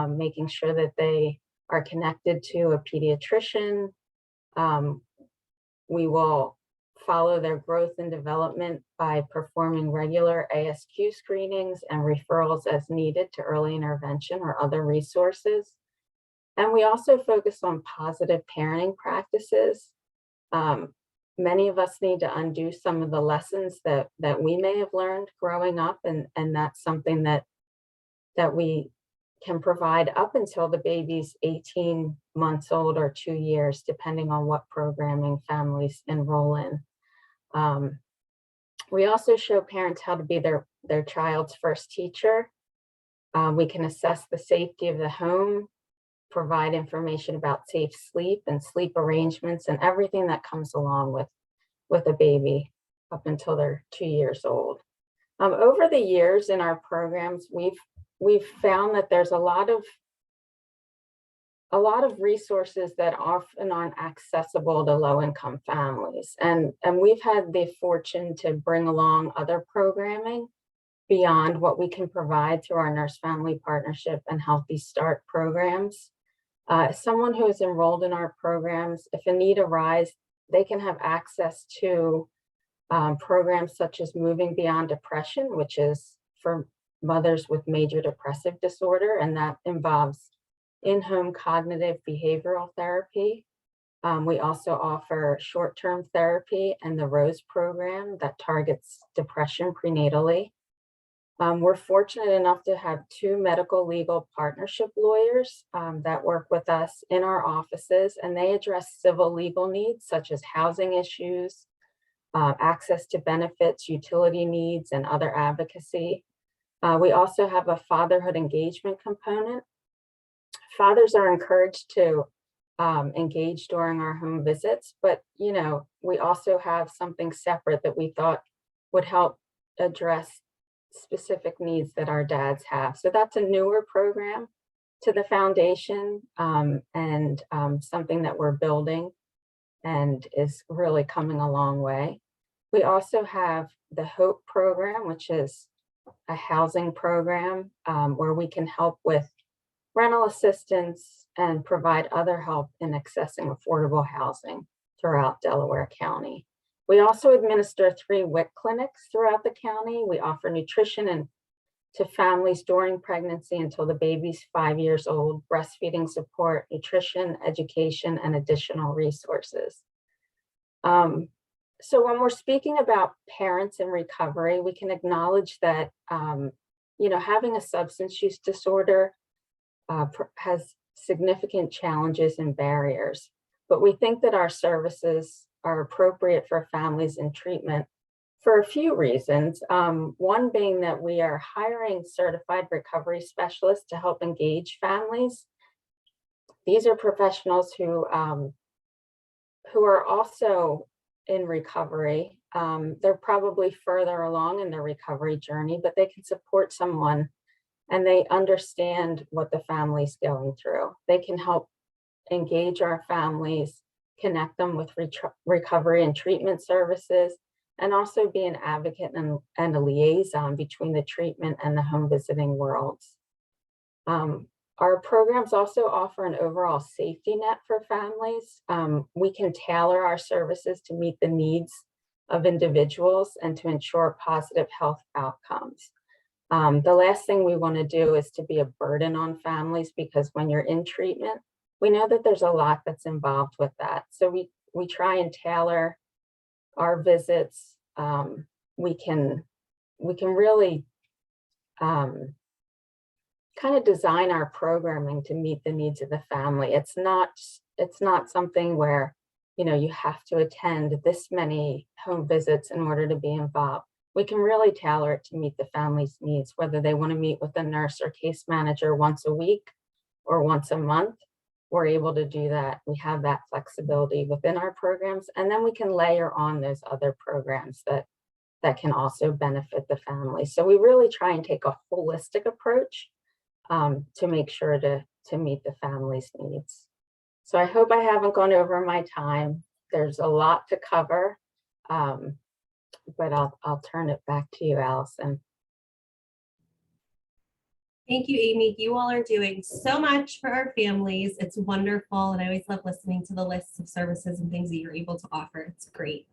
making sure that they are connected to a pediatrician. We will follow their growth and development by performing regular ASQ screenings and referrals as needed to early intervention or other resources. And we also focus on positive parenting practices. Many of us need to undo some of the lessons that we may have learned growing up, and that's something that we can provide up until the baby's 18 months old or 2 years, depending on what programming families enroll in. We also show parents how to be their child's first teacher. We can assess the safety of the home, provide information about safe sleep and sleep arrangements and everything that comes along with a baby up until they're 2 years old. Over the years in our programs, we've found that there's a lot of resources that often aren't accessible to low-income families. And we've had the fortune to bring along other programming beyond what we can provide through our Nurse Family Partnership and Healthy Start programs. Someone who is enrolled in our programs, if a need arises, they can have access to programs such as Moving Beyond Depression, which is for mothers with major depressive disorder, and that involves in-home cognitive behavioral therapy. We also offer short-term therapy and the ROSE program that targets depression prenatally. We're fortunate enough to have 2 medical legal partnership lawyers that work with us in our offices, and they address civil legal needs such as housing issues, access to benefits, utility needs, and other advocacy. We also have a fatherhood engagement component. Fathers are encouraged to engage during our home visits, but we also have something separate that we thought would help address specific needs that our dads have. So that's a newer program to the foundation, and something that we're building and is really coming a long way. We also have the HOPE program, which is a housing program where we can help with rental assistance and provide other help in accessing affordable housing throughout Delaware County. We also administer 3 WIC clinics throughout the county. We offer nutrition to families during pregnancy until the baby's 5 years old, breastfeeding support, nutrition, education, and additional resources. So when we're speaking about parents in recovery, we can acknowledge that having a substance use disorder has significant challenges and barriers, but we think that our services are appropriate for families in treatment for a few reasons. One being that we are hiring certified recovery specialists to help engage families. These are professionals who are also in recovery. They're probably further along in their recovery journey, but they can support someone and they understand what the family's going through. They can help engage our families, connect them with recovery and treatment services, and also be an advocate and a liaison between the treatment and the home visiting worlds. Our programs also offer an overall safety net for families. We can tailor our services to meet the needs of individuals and to ensure positive health outcomes. The last thing we want to do is to be a burden on families, because when you're in treatment, we know that there's a lot that's involved with that. So we try and tailor our visits. We can really kind of design our programming to meet the needs of the family. It's not something where you have to attend this many home visits in order to be involved. We can really tailor it to meet the family's needs, whether they want to meet with a nurse or case manager once a week or once a month. We're able to do that. We have that flexibility within our programs, and then we can layer on those other programs that can also benefit the family. So we really try and take a holistic approach to make sure to meet the family's needs. So I hope I haven't gone over my time. There's a lot to cover, but I'll turn it back to you, Allison. Thank you, Amy. You all are doing so much for our families. It's wonderful. And I always love listening to the lists of services and things that you're able to offer. It's great.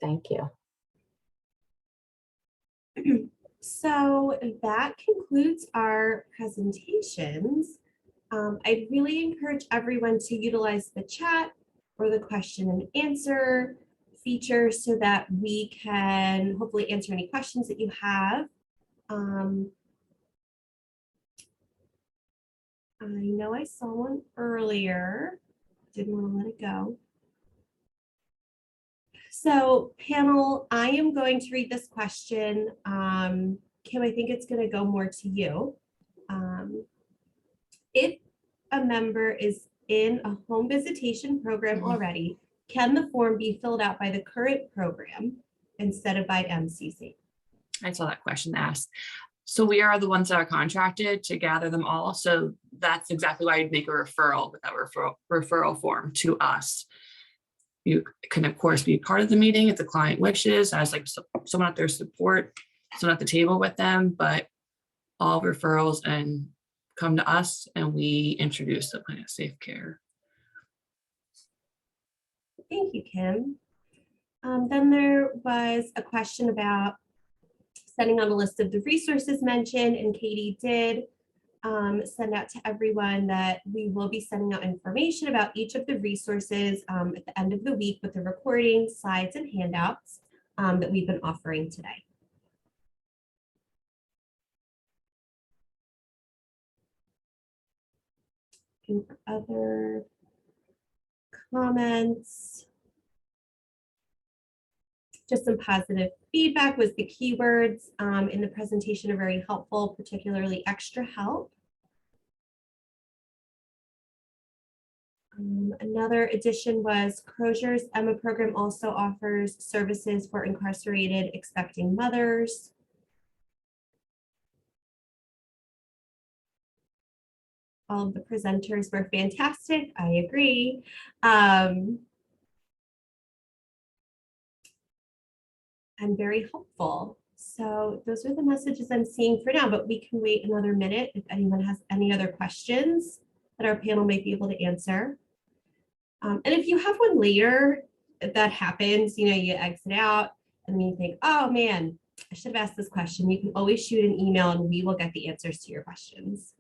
Thank you. So that concludes our presentations. I'd really encourage everyone to utilize the chat or the question and answer feature so that we can hopefully answer any questions that you have. I know I saw one earlier, didn't want to let it go. So panel, I am going to read this question. Kim, I think it's going to go more to you. If a member is in a home visitation program already, can the form be filled out by the current program instead of by MCC? I saw that question asked. So we are the ones that are contracted to gather them all. So that's exactly why you'd make a referral with that referral form to us. You can, of course, be part of the meeting if the client wishes, as like someone at their support, someone at the table with them, but all referrals and come to us and we introduce the plan of safe care. Thank you, Kim. Then there was a question about sending out a list of the resources mentioned, and Katie did send out to everyone that we will be sending out information about each of the resources at the end of the week with the recordings, slides, and handouts that we've been offering today. Looking for other comments. Just some positive feedback was the keywords in the presentation are very helpful, particularly extra help. Another addition was Crozier's Emma program also offers services for incarcerated expecting mothers. All of the presenters were fantastic. I agree. And very helpful. So those are the messages I'm seeing for now, but we can wait another minute if anyone has any other questions that our panel might be able to answer. And if you have one later, if that happens, you exit out and then you think, oh man, I should have asked this question. You can always shoot an email and we will get the answers to your questions.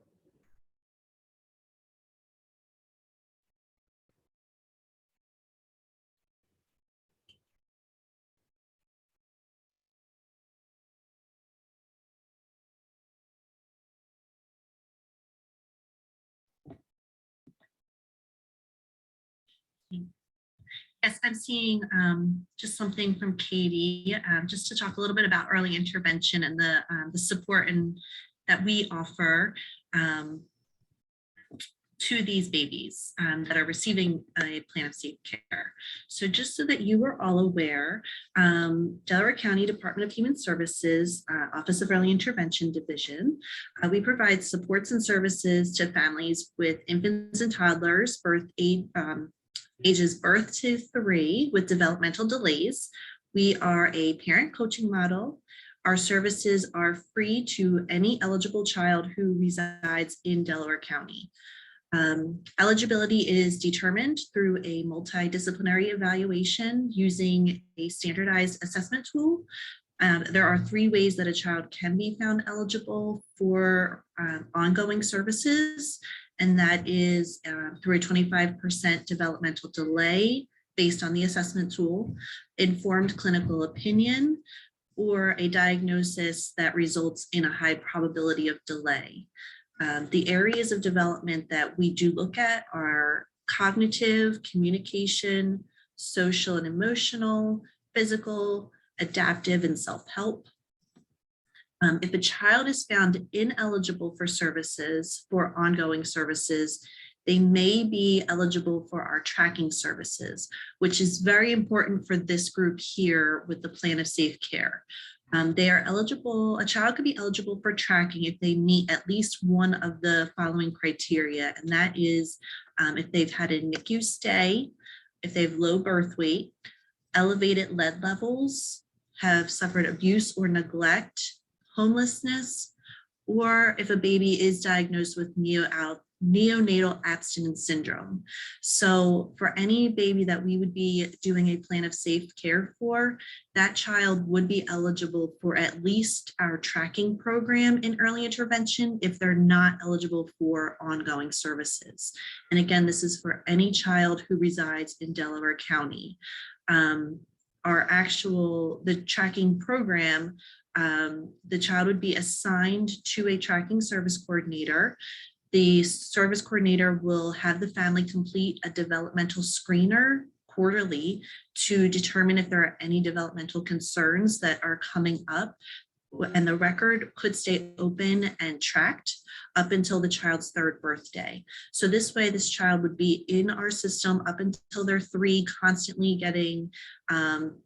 Yes, I'm seeing just something from Katie, just to talk a little bit about early intervention and the support that we offer to these babies that are receiving a plan of safe care. So just so that you are all aware, Delaware County Department of Human Services, Office of Early Intervention Division, we provide supports and services to families with infants and toddlers, ages birth to 3 with developmental delays. We are a parent coaching model. Our services are free to any eligible child who resides in Delaware County. Eligibility is determined through a multidisciplinary evaluation using a standardized assessment tool. There are 3 ways that a child can be found eligible for ongoing services, and that is through a 25% developmental delay based on the assessment tool, informed clinical opinion, or a diagnosis that results in a high probability of delay. The areas of development that we do look at are cognitive, communication, social and emotional, physical, adaptive, and self-help. If a child is found ineligible for services, for ongoing services, they may be eligible for our tracking services, which is very important for this group here with the plan of safe care. They are eligible, a child could be eligible for tracking if they meet at least one of the following criteria, and that is if they've had a NICU stay, if they have low birth weight, elevated lead levels, have suffered abuse or neglect, homelessness, or if a baby is diagnosed with neonatal abstinence syndrome. So for any baby that we would be doing a plan of safe care for, that child would be eligible for at least our tracking program in early intervention if they're not eligible for ongoing services. And again, this is for any child who resides in Delaware County. The tracking program, the child would be assigned to a tracking service coordinator. The service coordinator will have the family complete a developmental screener quarterly to determine if there are any developmental concerns that are coming up, and the record could stay open and tracked up until the child's 3rd birthday. So this way, this child would be in our system up until they're 3, constantly getting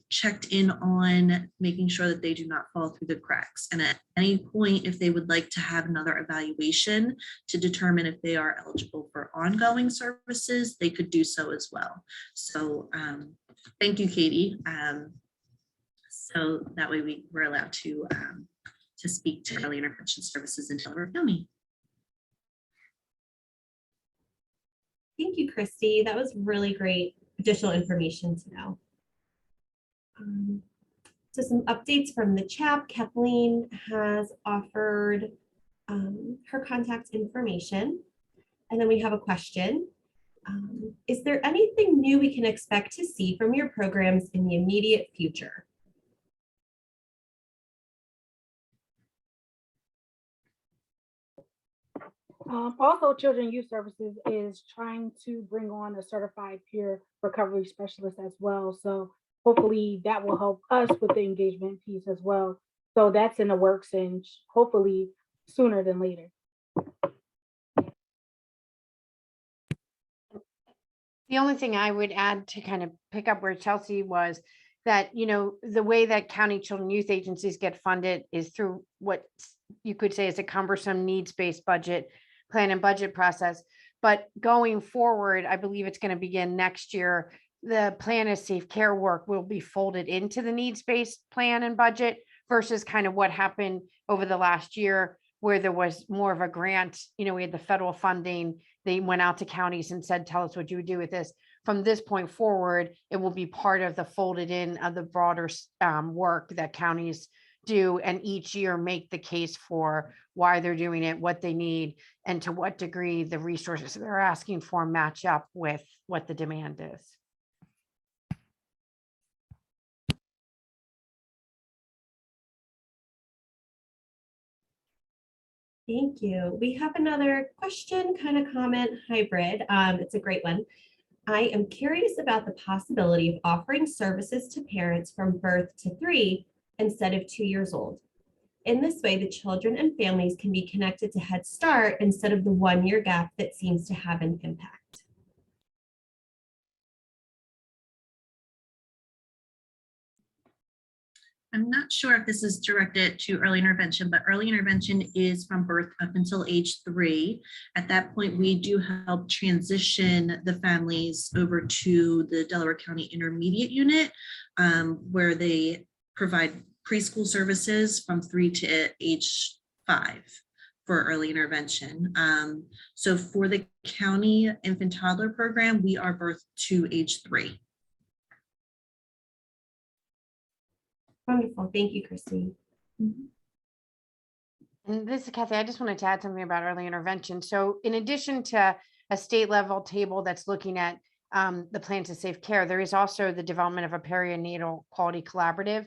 checked in on, making sure that they do not fall through the cracks. And at any point, if they would like to have another evaluation to determine if they are eligible for ongoing services, they could do so as well. So thank you, Katie. So that way we were allowed to speak to early intervention services in Delaware County. Thank you, Christy. That was really great additional information to know. So some updates from the chat. Kathleen has offered her contact information. And then we have a question. Is there anything new we can expect to see from your programs in the immediate future? Also, Children and Youth Services is trying to bring on a certified peer recovery specialist as well. So hopefully that will help us with the engagement piece as well. So that's in the works and hopefully sooner than later. The only thing I would add to kind of pick up where Chelsea was that, the way that county children and youth agencies get funded is through what you could say is a cumbersome needs-based budget plan and budget process. But going forward, I believe it's going to begin next year. The plan of safe care work will be folded into the needs-based plan and budget versus kind of what happened over the last year where there was more of a grant. We had the federal funding. They went out to counties and said, tell us what you would do with this. From this point forward, it will be part of the folded in of the broader work that counties do, and each year make the case for why they're doing it, what they need, and to what degree the resources they're asking for match up with what the demand is. Thank you. We have another question, kind of comment hybrid. It's a great one. I am curious about the possibility of offering services to parents from birth to 3 instead of 2 years old. In this way, the children and families can be connected to Head Start instead of the 1-year gap that seems to have an impact. I'm not sure if this is directed to early intervention, but early intervention is from birth up until age 3. At that point, we do help transition the families over to the Delaware County Intermediate Unit, where they provide preschool services from 3 to age 5 for early intervention. So for the county infant toddler program, we are birth to age 3. Wonderful. Thank you, Christine. And this is Kathy. I just wanted to add something about early intervention. So in addition to a state level table that's looking at the plans of safe care, there is also the development of a perinatal quality collaborative.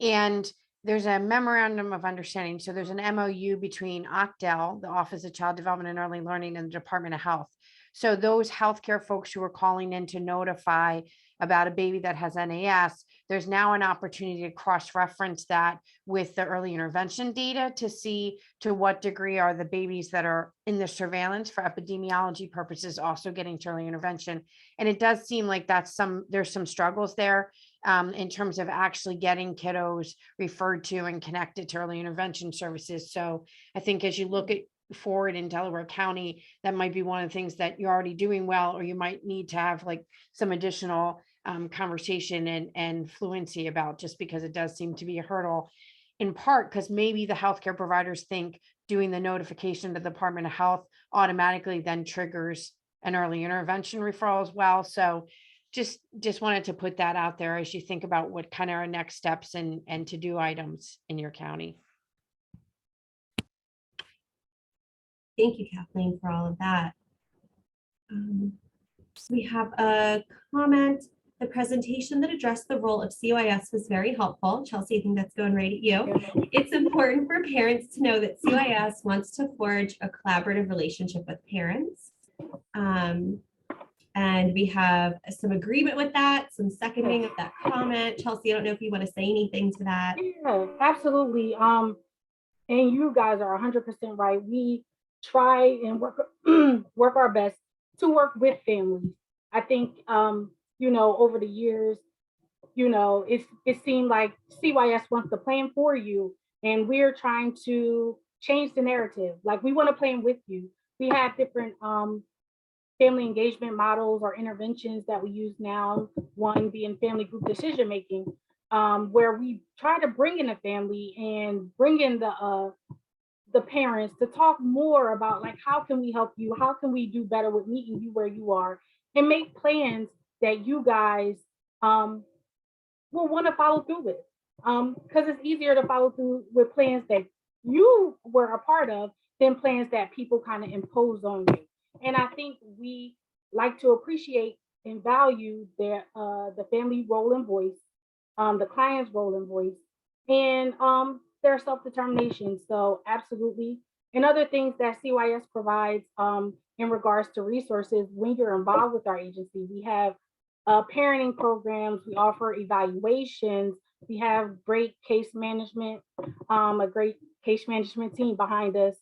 And there's a memorandum of understanding. So there's an MOU between OCDEL, the Office of Child Development and Early Learning, and the Department of Health. So those healthcare folks who are calling in to notify about a baby that has NAS, there's now an opportunity to cross-reference that with the early intervention data to see to what degree are the babies that are in the surveillance for epidemiology purposes also getting to early intervention. And it does seem like there's some struggles there in terms of actually getting kiddos referred to and connected to early intervention services. So I think as you look at forward in Delaware County, that might be one of the things that you're already doing well, or you might need to have like some additional conversation and fluency about, just because it does seem to be a hurdle, in part because maybe the healthcare providers think doing the notification to the Department of Health automatically then triggers an early intervention referral as well. So just wanted to put that out there as you think about what kind of our next steps and to-do items in your county. Thank you, Kathleen, for all of that. So we have a comment. The presentation that addressed the role of CYS was very helpful. Chelsea, I think that's going right at you. It's important for parents to know that CYS wants to forge a collaborative relationship with parents. And we have some agreement with that, some seconding of that comment. Chelsea, I don't know if you want to say anything to that. Yeah, absolutely. And you guys are 100% right. We try and work our best to work with families. I think, over the years, it seemed like CYS wants to plan for you, and we're trying to change the narrative. Like, we want to plan with you. We have different family engagement models or interventions that we use now, one being family group decision making, where we try to bring in the family and bring in the parents to talk more about, like, how can we help you? How can we do better with meeting you where you are, and make plans that you guys will want to follow through with. Because it's easier to follow through with plans that you were a part of than plans that people kind of impose on you. And I think we like to appreciate and value the family role and voice, the client's role and voice, and their self-determination. So absolutely. and other things that CYS provides in regards to resources when you're involved with our agency. We have parenting programs, we offer evaluations, we have great case management, a great case management team behind us.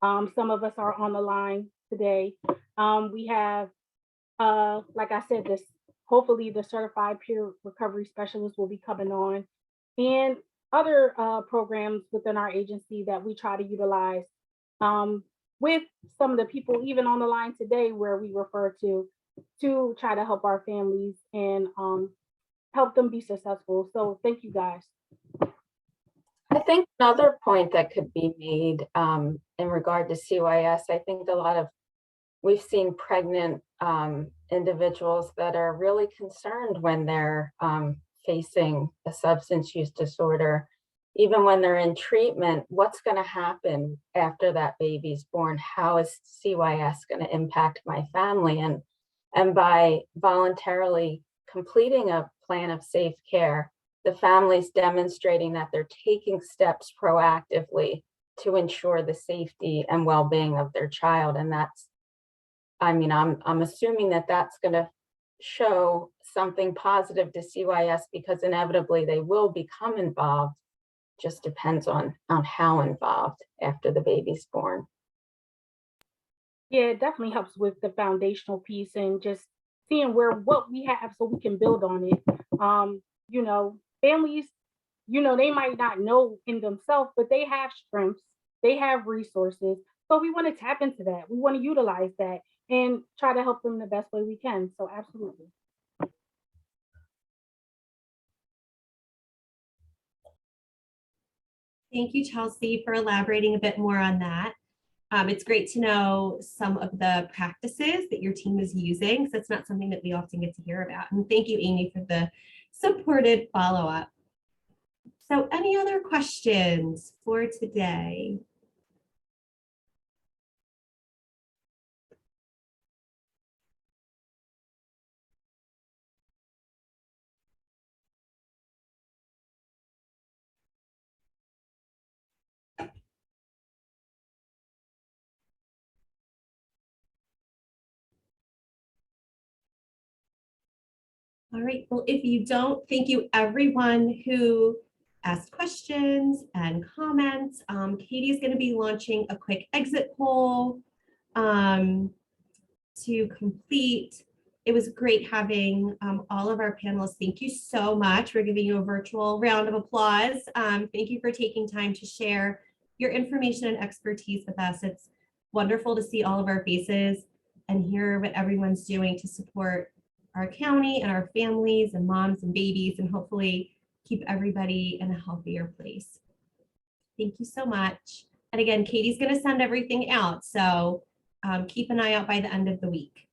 Some of us are on the line today. We have, like I said, hopefully the certified peer recovery specialist will be coming on, and other programs within our agency that we try to utilize with some of the people even on the line today where we refer to try to help our families and help them be successful. So thank you guys. I think another point that could be made in regard to CYS, I think we've seen pregnant individuals that are really concerned when they're facing a substance use disorder. Even when they're in treatment, what's going to happen after that baby's born? How is CYS going to impact my family? And by voluntarily completing a plan of safe care, the family's demonstrating that they're taking steps proactively to ensure the safety and well-being of their child. And I'm assuming that that's going to show something positive to CYS, because inevitably they will become involved. Just depends on how involved after the baby's born. Yeah, it definitely helps with the foundational piece and just seeing what we have so we can build on it. Families, they might not know in themselves, but they have strengths, they have resources. So we want to tap into that. We want to utilize that and try to help them the best way we can. So absolutely. Thank you, Chelsea, for elaborating a bit more on that. It's great to know some of the practices that your team is using, so it's not something that we often get to hear about. And thank you, Amy, for the supported follow-up. So any other questions for today? All right, well, if you don't, thank you everyone who asked questions and comments. Katie is going to be launching a quick exit poll to complete. It was great having all of our panelists. Thank you so much. We're giving you a virtual round of applause. Thank you for taking time to share your information and expertise with us. It's wonderful to see all of our faces and hear what everyone's doing to support our county and our families and moms and babies, and hopefully keep everybody in a healthier place. Thank you so much. And again, Katie's going to send everything out, so keep an eye out by the end of the week.